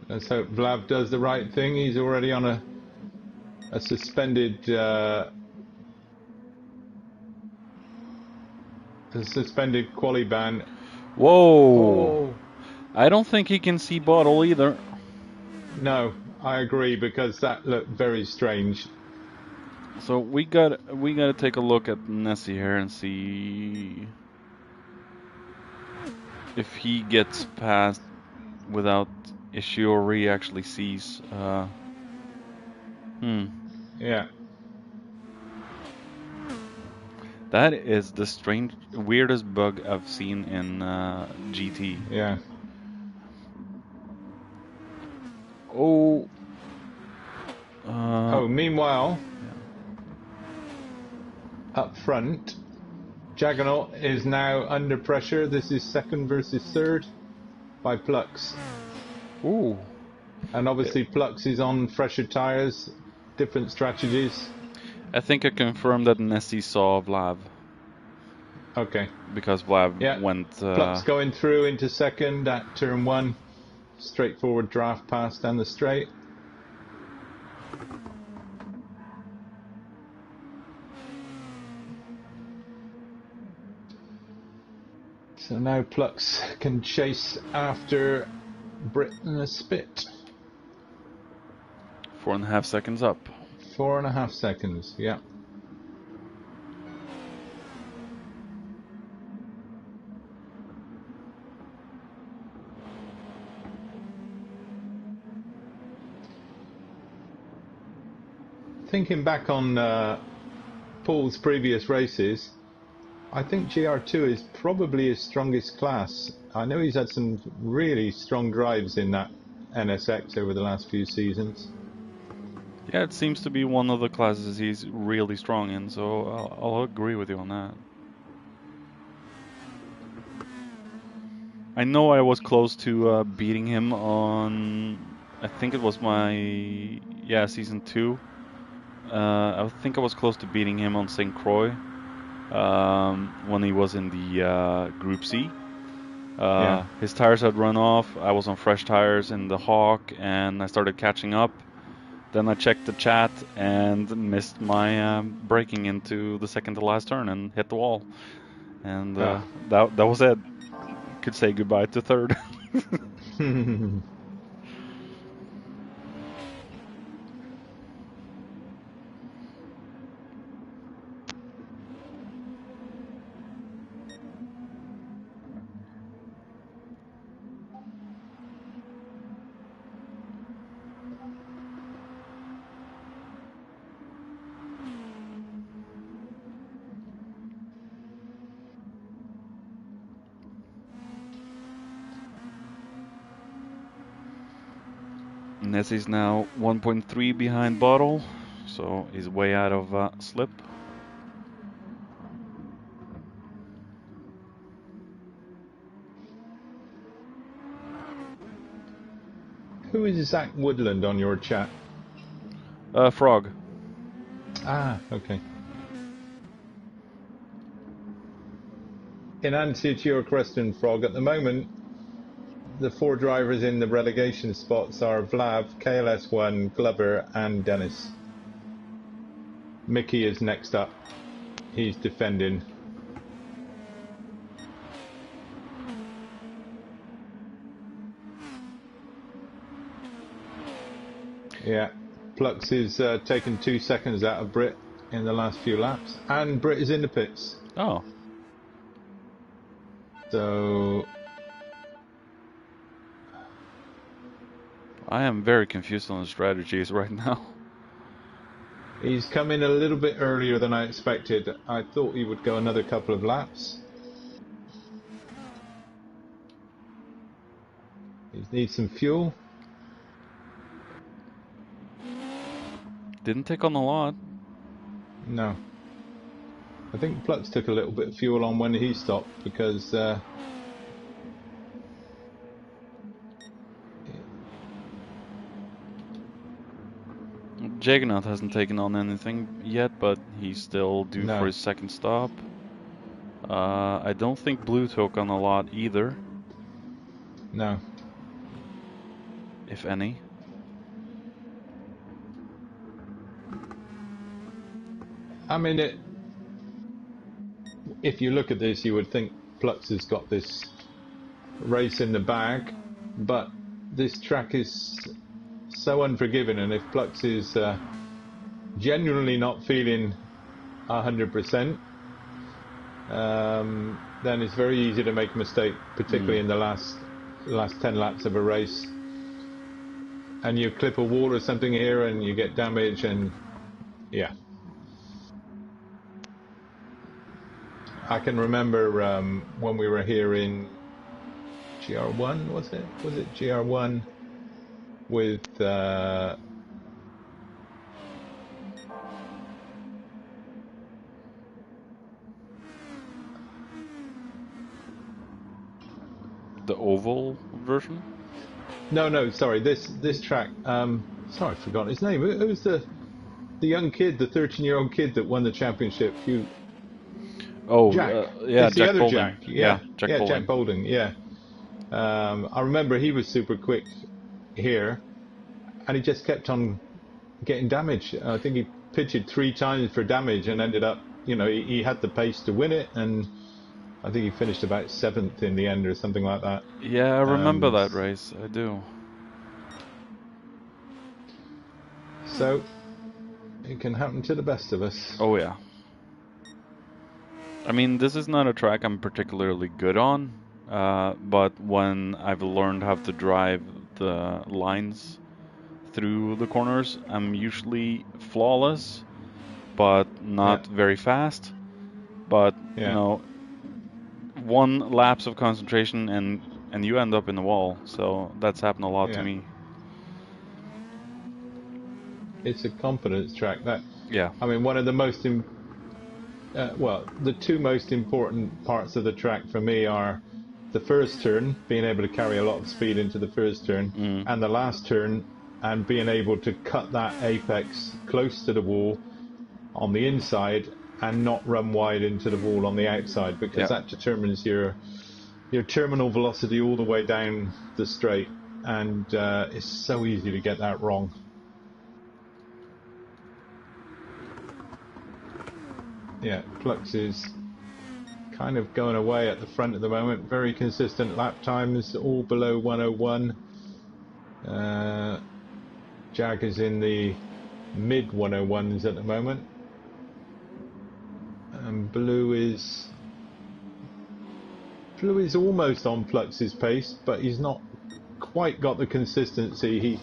Let's hope Vlav does the right thing. He's already on a suspended quali ban. Whoa! Oh. I don't think he can see Bottle either. No, I agree, because that looked very strange. So we got to take a look at Nessie here and see if he gets past without issue or he actually sees. Yeah. That is the weirdest bug I've seen in GT. Yeah. Oh. Meanwhile, Yeah. up front, Juggernaut is now under pressure. This is second versus third by Plux. Ooh. And obviously Plux is on fresher tyres, different strategies. I think I confirmed that Nessie saw Vlav. Okay. Because Vlav Yeah. went... Plux going through into second at turn 1. Straightforward draft pass down the straight. So now Plux can chase after Brit in a spit. 4.5 seconds up. 4.5 seconds, yeah. Thinking back on Paul's previous races, I think GR2 is probably his strongest class. I know he's had some really strong drives in that NSX over the last few seasons. Yeah, it seems to be one of the classes he's really strong in, so I'll agree with you on that. I know I was close to beating him on, I think it was my, season 2. I think I was close to beating him on St. Croix when he was in the Group C. Yeah. His tires had run off. I was on fresh tires in the Hawk, and I started catching up. Then I checked the chat and missed my braking into the second to last turn and hit the wall. And that was it. Could say goodbye to third. Nessie's now 1.3 behind Bottle, so he's way out of slip. Who is Zach Woodland on your chat? Frog. Ah, okay. In answer to your question, Frog, at the moment, the 4 drivers in the relegation spots are Vlav, KLS1, Glover, and Dennis. Mickey is next up. He's defending. Yeah, Plux is taken 2 seconds out of Brit in the last few laps, and Brit is in the pits. Oh. So I am very confused on the strategies right now. he's come in a little bit earlier than I expected. I thought he would go another couple of laps. He needs some fuel. Didn't take on a lot. No. I think Plux took a little bit of fuel on when he stopped because Jaggernaut hasn't taken on anything yet, but he's still due for his second stop. I don't think Blue took on a lot either. No. If any. I mean, if you look at this, you would think Plux has got this race in the bag, but this track is so unforgiving, and if Plux is genuinely not feeling 100%, then it's very easy to make a mistake, particularly in the last 10 laps of a race. And you clip a wall or something here and you get damage, and yeah. I can remember when we were here in GR1, was it? Was it GR1 with The oval version? no, sorry, this track. Sorry, I forgot his name. Who was the young kid, the 13-year-old kid that won the championship? Oh, Jack. yeah, It's the Jack other Bolding. Jack. Yeah, Yeah, Jack yeah, Bolding. Jack Bolding. Yeah. I remember he was super quick here, and he just kept on getting damage. I think he pitched 3 times for damage and ended up, he had the pace to win it, and I think he finished about 7th in the end or something like that. Yeah, I remember And that race. I do. so it can happen to the best of us. Oh, yeah. I mean, this is not a track I'm particularly good on, but when I've learned how to drive the lines through the corners, I'm usually flawless, but Yeah, not very fast. But, yeah, one lapse of concentration and you end up in the wall. So that's happened a lot to yeah. me. It's a confidence track. Yeah. I mean, one of the the 2 most important parts of the track for me are the first turn, being able to carry a lot of speed into the first turn, Mm. and the last turn, and being able to cut that apex close to the wall on the inside and not run wide into the wall on the outside, because Yeah. that determines your terminal velocity all the way down the straight, and it's so easy to get that wrong. Yeah, Flux is kind of going away at the front at the moment. Very consistent lap times, all below 101. Jag is in the mid 101s at the moment. And Blue is almost on Flux's pace, but he's not quite got the consistency.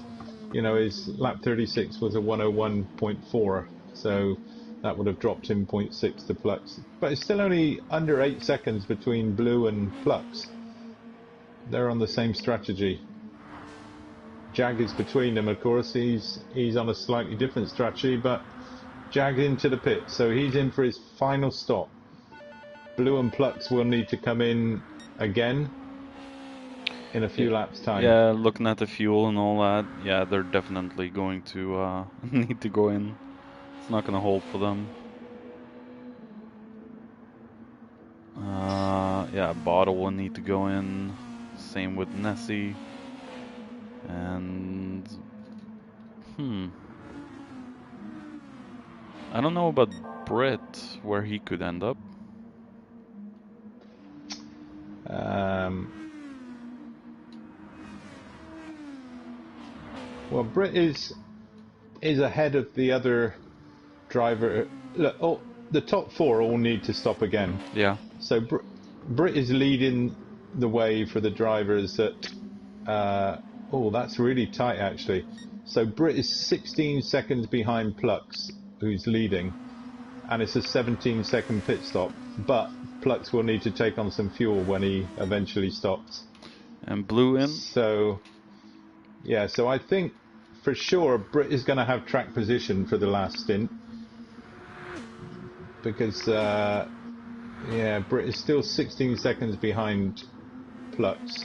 His lap 36 was a 101.4, so that would have dropped him 0.6 to Flux. But it's still only under 8 seconds between Blue and Flux. They're on the same strategy. Jag is between them, of course. He's on a slightly different strategy, but Jag into the pit, so he's in for his final stop. Blue and Flux will need to come in again in a few laps' time. Yeah, looking at the fuel and all that, yeah, they're definitely going to need to go in. It's not going to hold for them. Yeah, Bottle will need to go in. Same with Nessie. And I don't know about Britt, where he could end up. Well, Britt is ahead of the other driver. Look, the top 4 all need to stop again. Yeah. So Britt is leading the way for the drivers that. That's really tight actually. So Britt is 16 seconds behind Plux, who's leading, and it's a 17-second pit stop. But Plux will need to take on some fuel when he eventually stops. And Blue in. So, yeah. So I think for sure Britt is going to have track position for the last stint, because Britt is still 16 seconds behind Plux.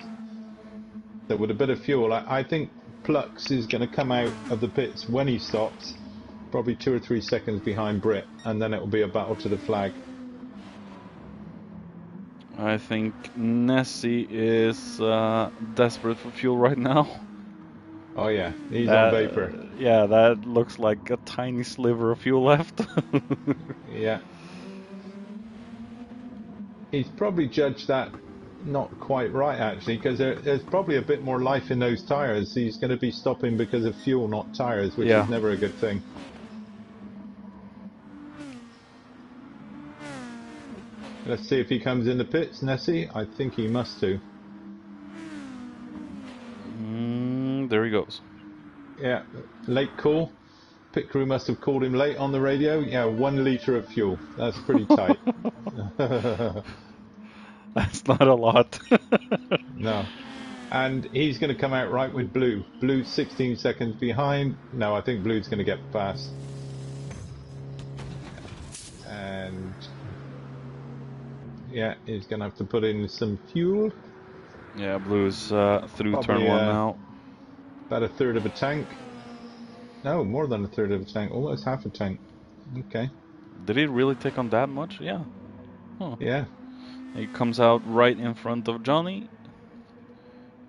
So with a bit of fuel, I think Plux is going to come out of the pits when he stops, probably 2 or 3 seconds behind Britt, and then it will be a battle to the flag. I think Nessie is desperate for fuel right now. Oh yeah, he's on vapor. Yeah, that looks like a tiny sliver of fuel left. Yeah. He's probably judged that not quite right actually, because there's probably a bit more life in those tires. He's going to be stopping because of fuel, not tires, which is never a good thing. Let's see if he comes in the pits, Nessie. I think he must do. There he goes. Yeah, late call. pit crew must have called him late on the radio. Yeah, 1 litre of fuel. That's pretty tight. That's not a lot. No. And he's going to come out right with Blue. Blue's 16 seconds behind. No, I think Blue's going to get past. And yeah, he's going to have to put in some fuel. Yeah, Blue's through Probably, turn 1 now. About a third of a tank. No, more than a third of a tank. Almost half a tank. Okay. Did he really take on that much? Yeah. Huh. Yeah. He comes out right in front of Johnny.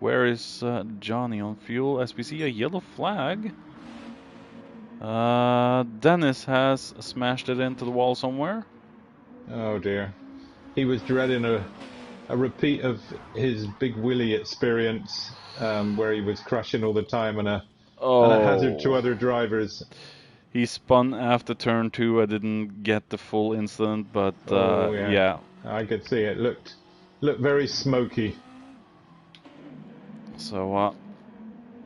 Where is Johnny on fuel? As we see a yellow flag. Dennis has smashed it into the wall somewhere. Oh dear. He was dreading a repeat of his Big Willie experience, where he was crashing all the time and a hazard to other drivers. He spun after turn 2. I didn't get the full incident, but yeah. I could see it. Looked very smoky. So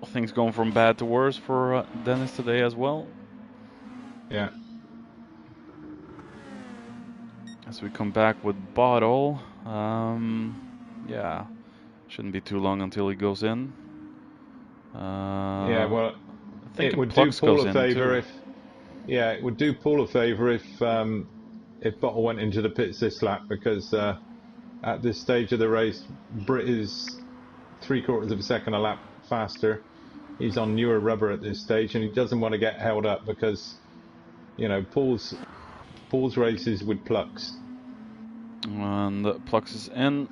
things going from bad to worse for Dennis today as well. Yeah. As we come back with Bottle, yeah, shouldn't be too long until he goes in. Yeah, well, I think it would do Paul a favour too. it would do Paul a favour if Bottle went into the pits this lap, because at this stage of the race, Britt is 3/4 of a second a lap faster. He's on newer rubber at this stage, and he doesn't want to get held up because, you know, Paul's races with Plux. And Plux is in.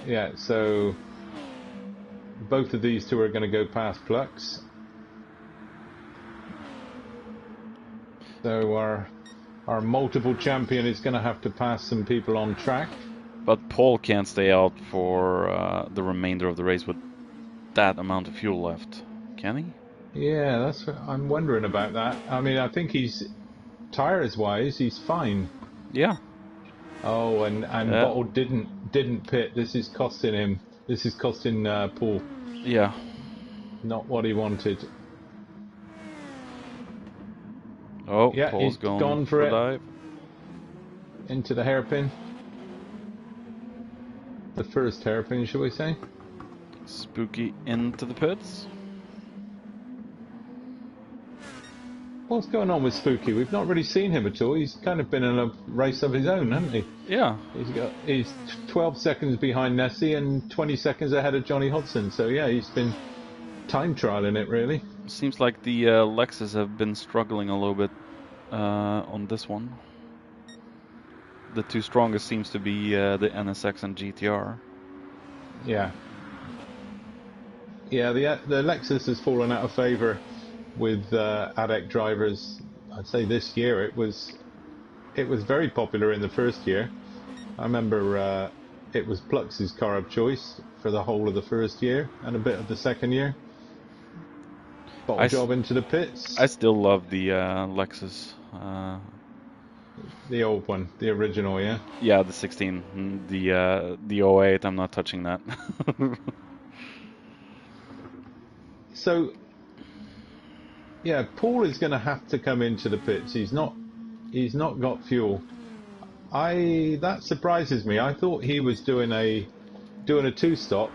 Yeah, so both of these two are going to go past Plux. So our multiple champion is going to have to pass some people on track. But Paul can't stay out for the remainder of the race with that amount of fuel left, can he? Yeah, that's what I'm wondering about that. I mean, I think he's tires-wise, he's fine. Yeah. Oh, and Bottle didn't pit. This is costing him. This is costing Paul. Yeah. Not what he wanted. Oh, yeah, Paul's he's gone for a it. dive. Into the hairpin. The first hairpin, shall we say? Spooky into the pits. What's going on with Spooky? We've not really seen him at all. He's kind of been in a race of his own, hasn't he? Yeah. He's 12 seconds behind Nessie and 20 seconds ahead of Johnny Hodson. So yeah, he's been time trialing it really. Seems like the Lexus have been struggling a little bit on this one. The two strongest seems to be the NSX and GTR. Yeah. Yeah, the Lexus has fallen out of favour with ADEC drivers. I'd say this year it was very popular in the first year. I remember it was Plux's car of choice for the whole of the first year and a bit of the second year. Bottle job into the pits. I still love the Lexus. The old one, the original, yeah? Yeah, the 16. The 08, I'm not touching that. So, yeah, Paul is going to have to come into the pits. He's not got fuel. That surprises me. I thought he was doing a two-stop,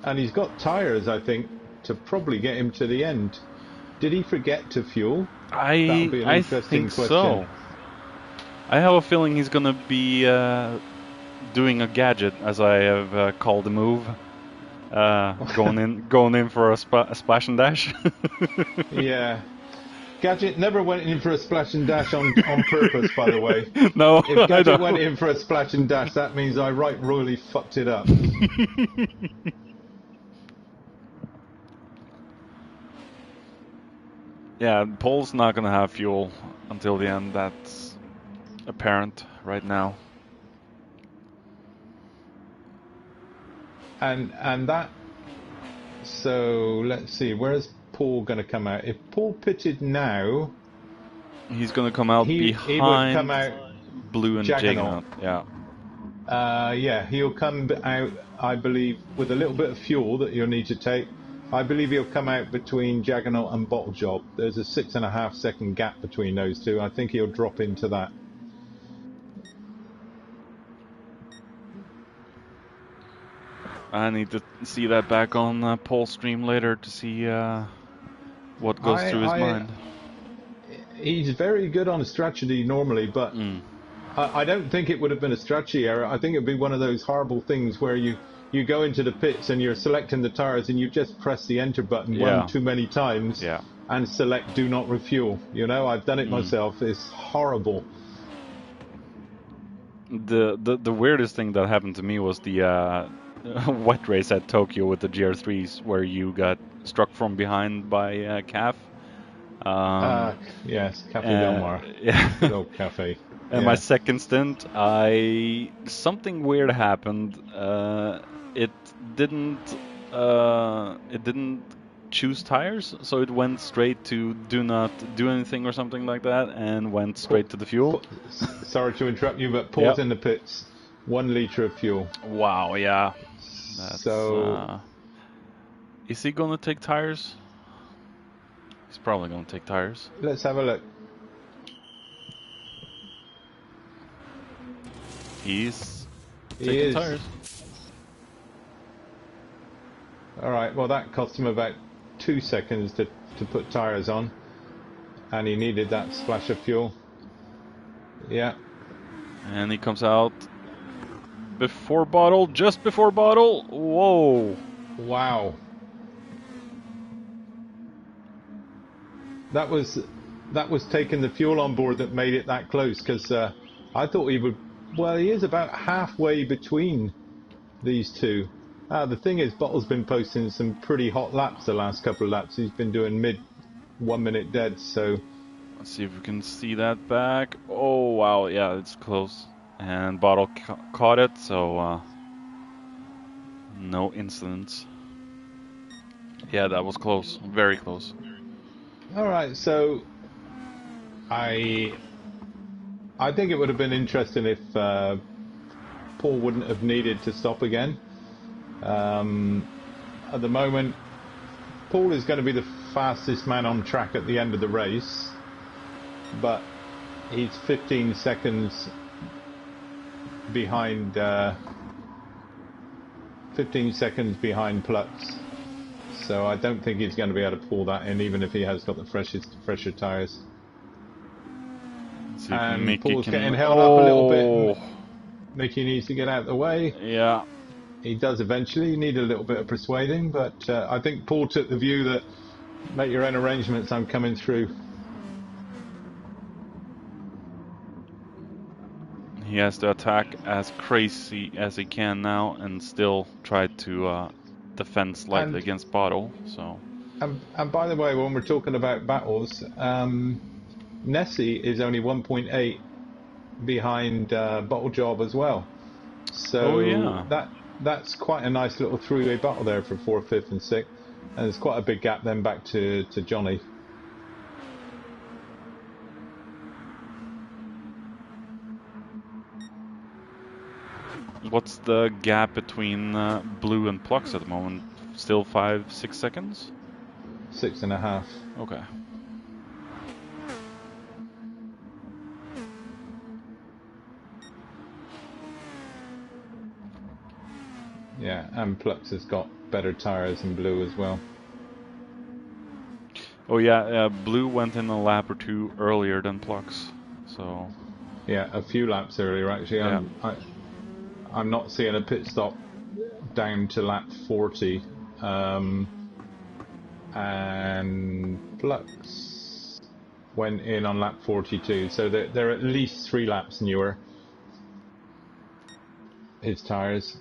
and he's got tyres, I think, to probably get him to the end. Did he forget to fuel? I think so. I have a feeling he's gonna be doing a gadget, as I have called the move, going in for a splash and dash. Yeah, Gadget never went in for a splash and dash on purpose, by the way. No, if Gadget went in for a splash and dash, that means I right royally fucked it up. Yeah, Paul's not gonna have fuel until the end. That's apparent right now. And that. So let's see. Where's Paul going to come out? If Paul pitted now, he's going to come out behind. He would come out Blue and Jaggernaut. Yeah. Yeah, he'll come out, I believe, with a little bit of fuel that you'll need to take I believe he'll come out between Juggernaut and Bottle Job. There's a 6.5 second gap between those two. I think he'll drop into that. I need to see that back on Paul's stream later to see what goes through his mind. He's very good on strategy normally, but I don't think it would have been a strategy error. I think it would be one of those horrible things where you go into the pits and you're selecting the tires and you just press the enter button one too many times and select do not refuel. You know, I've done it myself. It's horrible. The weirdest thing that happened to me was the wet race at Tokyo with the GR3s where you got struck from behind by Calf. Yes, Cafe Del Mar. Yeah. Good old cafe. And my second stint, something weird happened. It didn't choose tires, so it went straight to do not do anything or something like that, and went straight to the fuel. Sorry to interrupt you, but Paul's in the pits. 1 liter of fuel. Wow, yeah. So, is he gonna take tires? He's probably gonna take tires. Let's have a look. He's taking tires. All right, well that cost him about 2 seconds to put tires on, and he needed that splash of fuel. Yeah. And he comes out before Bottle, just before Bottle. Whoa. Wow. That was taking the fuel on board that made it that close, because I thought he would. Well, he is about halfway between these two. The thing is, Bottle's been posting some pretty hot laps the last couple of laps. He's been doing mid 1 minute dead, so. Let's see if we can see that back. Oh, wow, yeah, it's close. And Bottle caught it, so no incidents. Yeah, that was close, very close. All right, so I think it would have been interesting if Paul wouldn't have needed to stop again. At the moment, Paul is going to be the fastest man on track at the end of the race, but he's 15 seconds behind 15 seconds behind Plux. So I don't think he's going to be able to pull that in, even if he has got the fresher tyres. And Paul's getting held up a little bit. Mickey needs to get out of the way. Yeah. He does eventually. You need a little bit of persuading, but I think Paul took the view that make your own arrangements, I'm coming through. He has to attack as crazy as he can now and still try to defend slightly against Bottle. So. And by the way, when we're talking about battles, Nessie is only 1.8 behind Bottle Job as well. So that's quite a nice little three-way battle there for 4th, 5th and 6th. And there's quite a big gap then back to Johnny. What's the gap between Blue and Plux at the moment? Still 5-6 seconds? 6.5. Okay. Yeah, and Plux has got better tyres than Blue as well. Oh yeah, Blue went in a lap or two earlier than Plux, so. Yeah, a few laps earlier actually. Yeah. I'm not seeing a pit stop down to lap 40, and Plux went in on lap 42, so they're at least 3 laps newer, his tyres.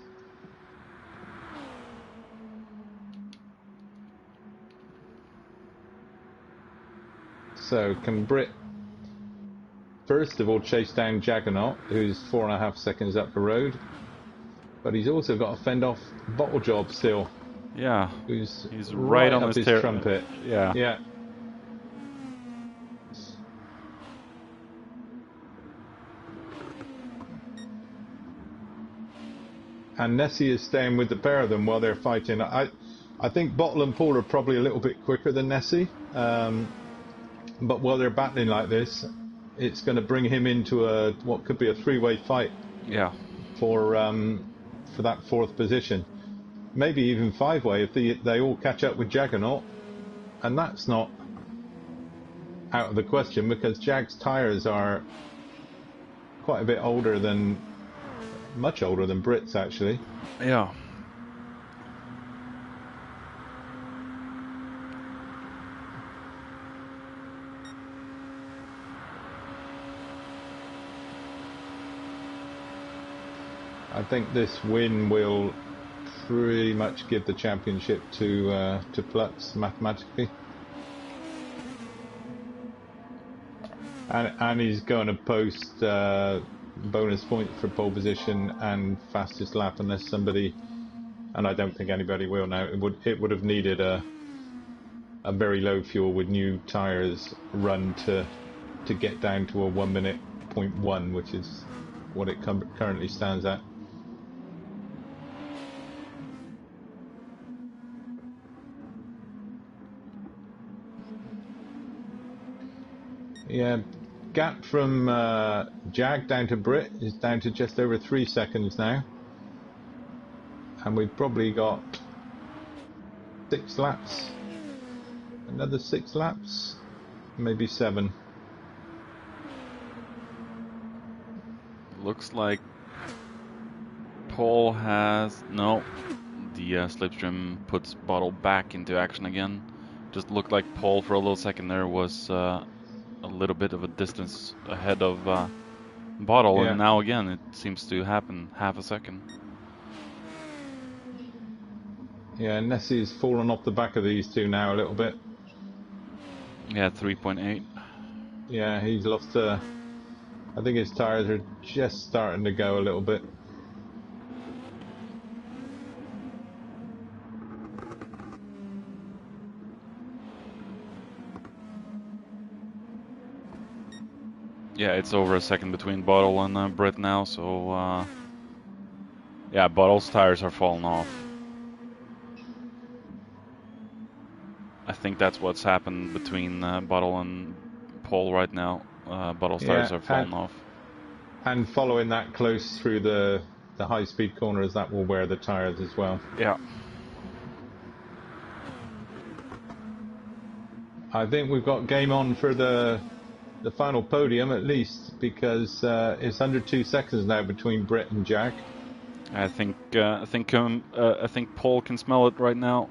So can Britt first of all chase down Juggernaut, who's 4.5 seconds up the road, but he's also got to fend off Bottle Job still. Yeah, he's right on his trumpet. Yeah. Yeah. And Nessie is staying with the pair of them while they're fighting. I think Bottle and Paul are probably a little bit quicker than Nessie, but while they're battling like this, it's going to bring him into what could be a three-way fight. Yeah. For that fourth position, maybe even five-way if they all catch up with Juggernaut, and that's not out of the question because Jag's tyres are quite a bit much older than Brit's actually. Yeah. I think this win will pretty much give the championship to Plux mathematically, and he's going to post bonus points for pole position and fastest lap unless somebody, and I don't think anybody will now. It would have needed a very low fuel with new tyres run to get down to a 1 minute 0.1, which is what it currently stands at. Yeah, gap from Jag down to Brit is down to just over 3 seconds now. And we've probably got 6 laps. Another 6 laps, maybe 7. Looks like Paul has... No, the slipstream puts Bottle back into action again. Just looked like Paul for a little second there was... a little bit of a distance ahead of Bottle, Yeah. And now again it seems to happen half a second. Yeah, Nessie's fallen off the back of these two now a little bit. Yeah, 3.8. Yeah, he's lost I think his tyres are just starting to go a little bit. Yeah, it's over a second between Bottle and Brit now, so yeah, Bottle's tires are falling off. I think that's what's happened between Bottle and Paul right now. Bottle's tires are falling off. And following that close through the high-speed corners, that will wear the tires as well. Yeah. I think we've got game on for the final podium at least, because it's under 2 seconds now between Brit and Jag. I think Paul can smell it right now.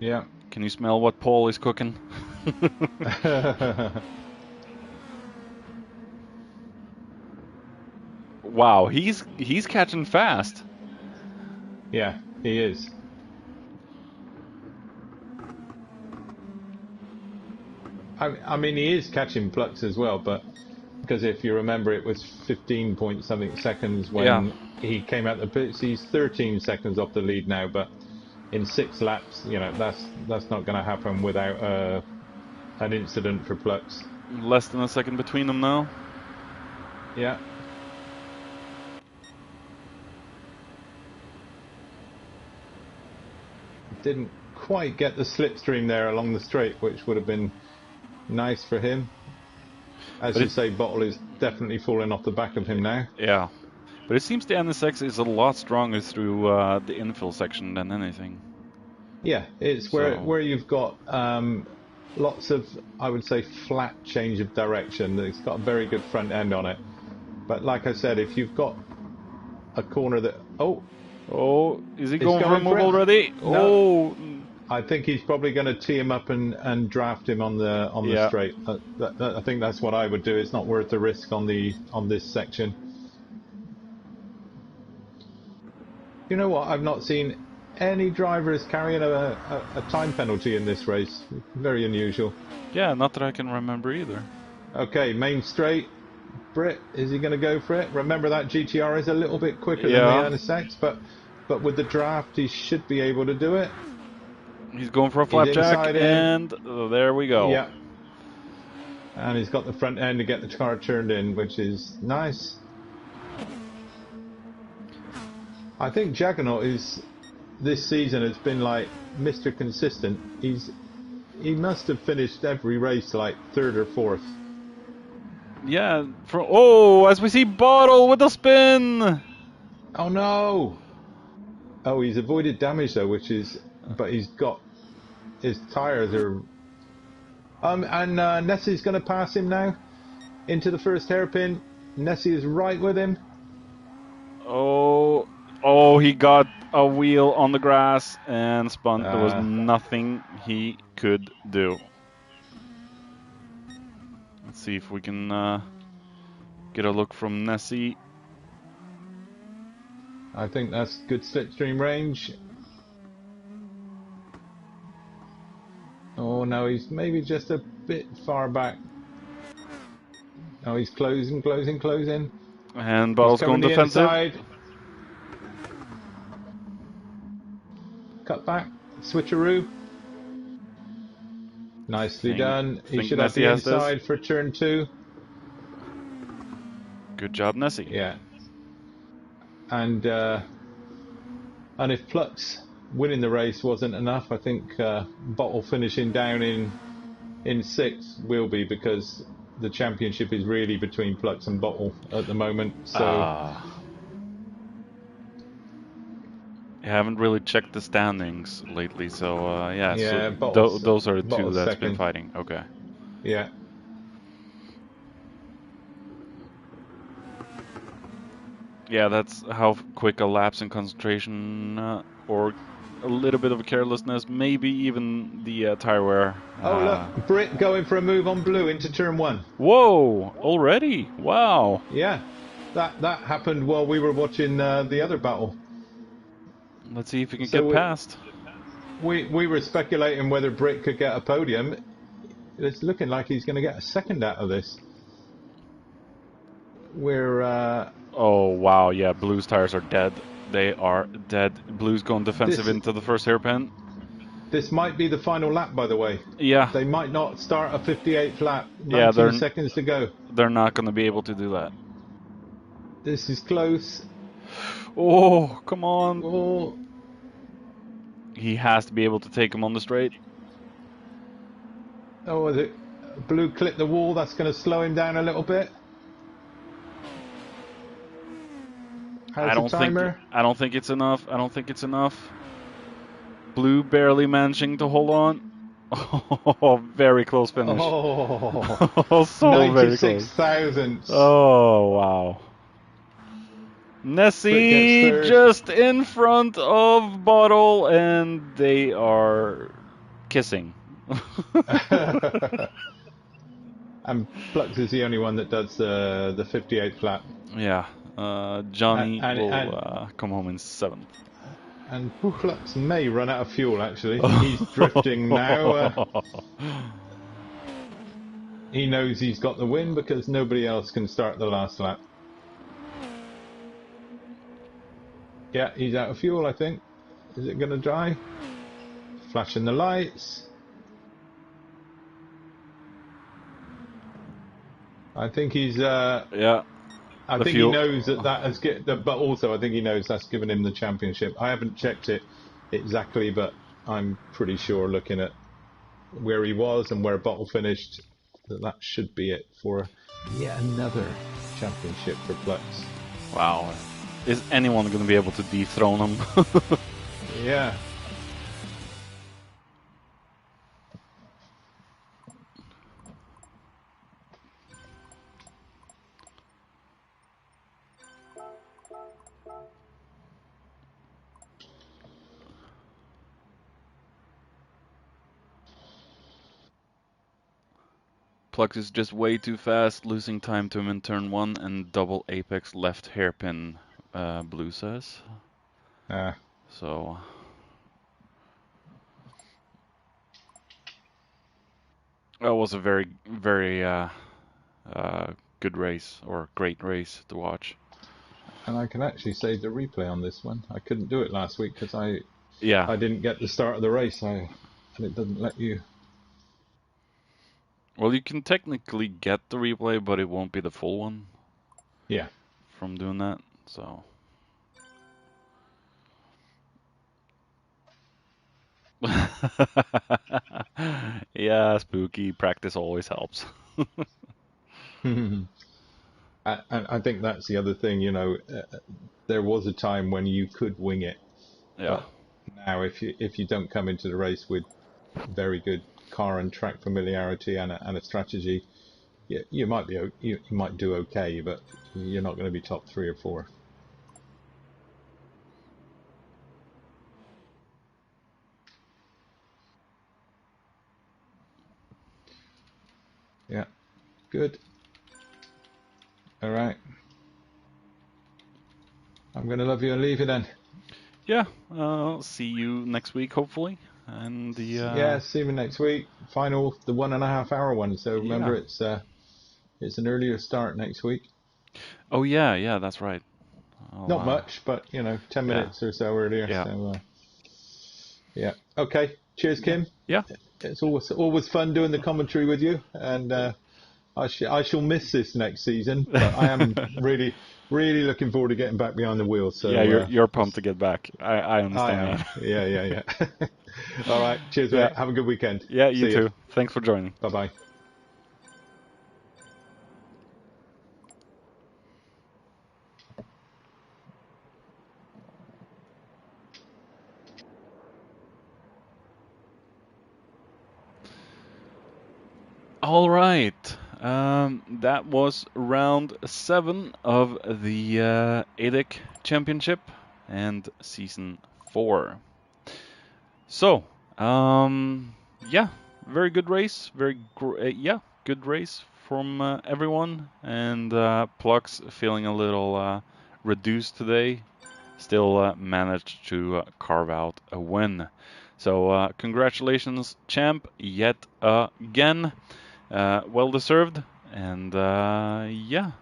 Yeah. Can you smell what Paul is cooking? Wow, he's catching fast. Yeah, he is. I mean, he is catching Plux as well, but because if you remember, it was 15 point something seconds when he came out the pits. He's 13 seconds off the lead now, but in 6 laps, you know, that's not going to happen without an incident for Plux. Less than a second between them now. Yeah. Didn't quite get the slipstream there along the straight, which would have been nice for him. As you say, Bottle is definitely falling off the back of him now. Yeah, but it seems the NSX is a lot stronger through the infill section than anything. Yeah, it's where you've got lots of, I would say, flat change of direction. It's got a very good front end on it. But like I said, if you've got a corner that... Oh, is he going for a move already? No. Oh, I think he's probably going to tee him up and draft him on the straight. I think that's what I would do. It's not worth the risk on this section. You know what? I've not seen any drivers carrying a time penalty in this race. Very unusual. Yeah, not that I can remember either. Okay, main straight. Brit, is he going to go for it? Remember that GTR is a little bit quicker than the NSX, but with the draft he should be able to do it. He's going for a flapjack, and there we go. Yeah. And he's got the front end to get the car turned in, which is nice. I think Juggernaut is this season has been like Mr. Consistent. He must have finished every race like third or fourth. Yeah. As we see Bottle with the spin. Oh no! Oh, he's avoided damage though, but he's got his tires are. And Nessie's going to pass him now into the first hairpin. Nessie is right with him. Oh, he got a wheel on the grass and spun. There was nothing he could do. Let's see if we can get a look from Nessie. I think that's good slipstream range. Oh no, he's maybe just a bit far back. Oh, he's closing. And Bottle's going defensive. Inside. Cut back, switcheroo. Nicely done. He should have the inside for turn 2. Good job, Nessie. Yeah. And if Plux winning the race wasn't enough, I think Bottle finishing down in 6th will be, because the championship is really between Plux and Bottle at the moment. So I haven't really checked the standings lately, so yeah, so those are the two that's been fighting. Okay. Yeah. Yeah, that's how quick a lapse in concentration or a little bit of carelessness, maybe even the tire wear. Oh look, Brit going for a move on blue into turn 1. Whoa, already? Wow. Yeah, that happened while we were watching the other battle. Let's see if we can get past. We were speculating whether Brit could get a podium. It's looking like he's going to get a second out of this. We're... Oh, wow, yeah, Blue's tires are dead. They are dead. Blue's going defensive into the first hairpin. This might be the final lap, by the way. Yeah. They might not start a 58th lap. 19 seconds to go. They're not going to be able to do that. This is close. Oh, come on. Oh. He has to be able to take him on the straight. Oh, is it? Blue clipped the wall. That's going to slow him down a little bit. I don't think it's enough. I don't think it's enough. Blue barely managing to hold on. Oh, very close finish. Oh, so very close. 96,000. Oh, wow. Nessie just in front of Bottle, and they are kissing. And Plux is the only one that does the 58th lap. Yeah. Johnny will come home in 7th. And Plux may run out of fuel, actually. He's drifting now. He knows he's got the win because nobody else can start the last lap. Yeah, he's out of fuel, I think. Is it going to dry? Flashing the lights. I think he's... yeah. I think he knows that has but also I think he knows that's given him the championship. I haven't checked it exactly, but I'm pretty sure, looking at where he was and where Bottle finished, that should be it for yet another championship for Plux. Wow. Is anyone going to be able to dethrone him? Yeah. Plux is just way too fast, losing time to him in turn 1 and double apex left hairpin, Blue says. So... That was a very, very good race, or great race to watch. And I can actually save the replay on this one. I couldn't do it last week because I didn't get the start of the race, and it doesn't let you. Well, you can technically get the replay, but it won't be the full one. Yeah. From doing that, so. Yeah, spooky. Practice always helps. I think that's the other thing, there was a time when you could wing it, Yeah. but now if you don't come into the race with very good car and track familiarity and a strategy, you might you might do okay, but you're not going to be top 3 or 4. Yeah, good. All right, I'm going to love you and leave you then. Yeah. See you next week, hopefully. And the Yeah, see you next week. Final, the 1.5 hour one. So yeah. remember, it's an earlier start next week. Oh yeah, yeah, that's right. I'll Not much, but 10 yeah, minutes or so earlier. yeah, So yeah. Okay. Cheers, yeah, Kim. yeah. It's always fun doing the commentary with you, and I shall miss this next season. But I am really looking forward to getting back behind the wheel. Yeah, So you're pumped to get back. I I am. understand. Yeah, yeah, yeah. All right. Cheers, Yeah, mate. Have a good weekend. yeah, you See you. too. Thanks for joining. Bye bye. All right. That was round 7 of the ADEC Championship and season 4. So, yeah, very good race. Yeah, good race from everyone. And Plux feeling a little reduced today. Still managed to carve out a win. So, congratulations, champ, yet again. Well deserved. And yeah,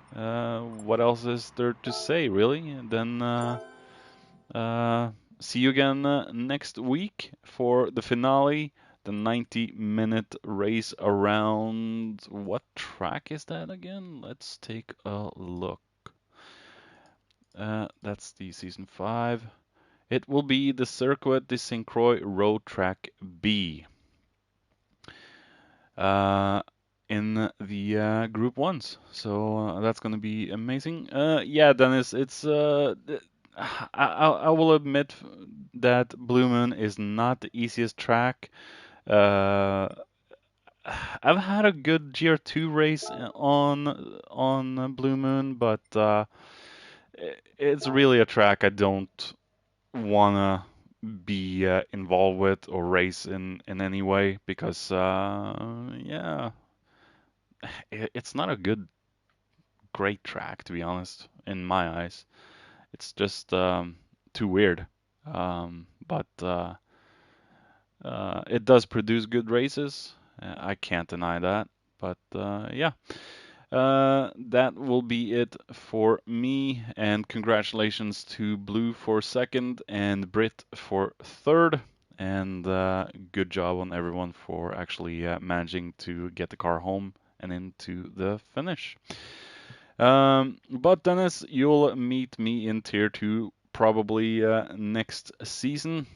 what else is there to say, really? And then uh, see you again next week for the finale, the 90-minute race around. What track is that again? Let's take a look. That's the season 5. It will be the Circuit de Saint Croix Road Track B. In the group ones. So that's going to be amazing. Yeah, Dennis, it's I will admit that Blue Moon is not the easiest track. Uh, I've had a good GR2 race on Blue Moon, but it's really a track I don't wanna be involved with or race in any way because yeah, it's not a great track, to be honest, in my eyes. It's just too weird. But it does produce good races. I can't deny that. But yeah, that will be it for me. And congratulations to Blue for second and Brit for third. And good job on everyone for actually managing to get the car home and into the finish. But Dennis, you'll meet me in Tier 2 probably next season.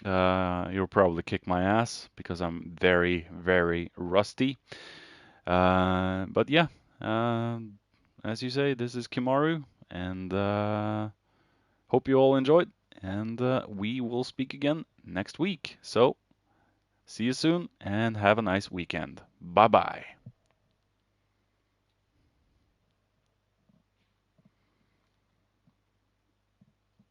You'll probably kick my ass because I'm very, very rusty. But yeah, as you say, this is Kimaru, and hope you all enjoyed. And we will speak again next week. So, see you soon and have a nice weekend. Bye bye.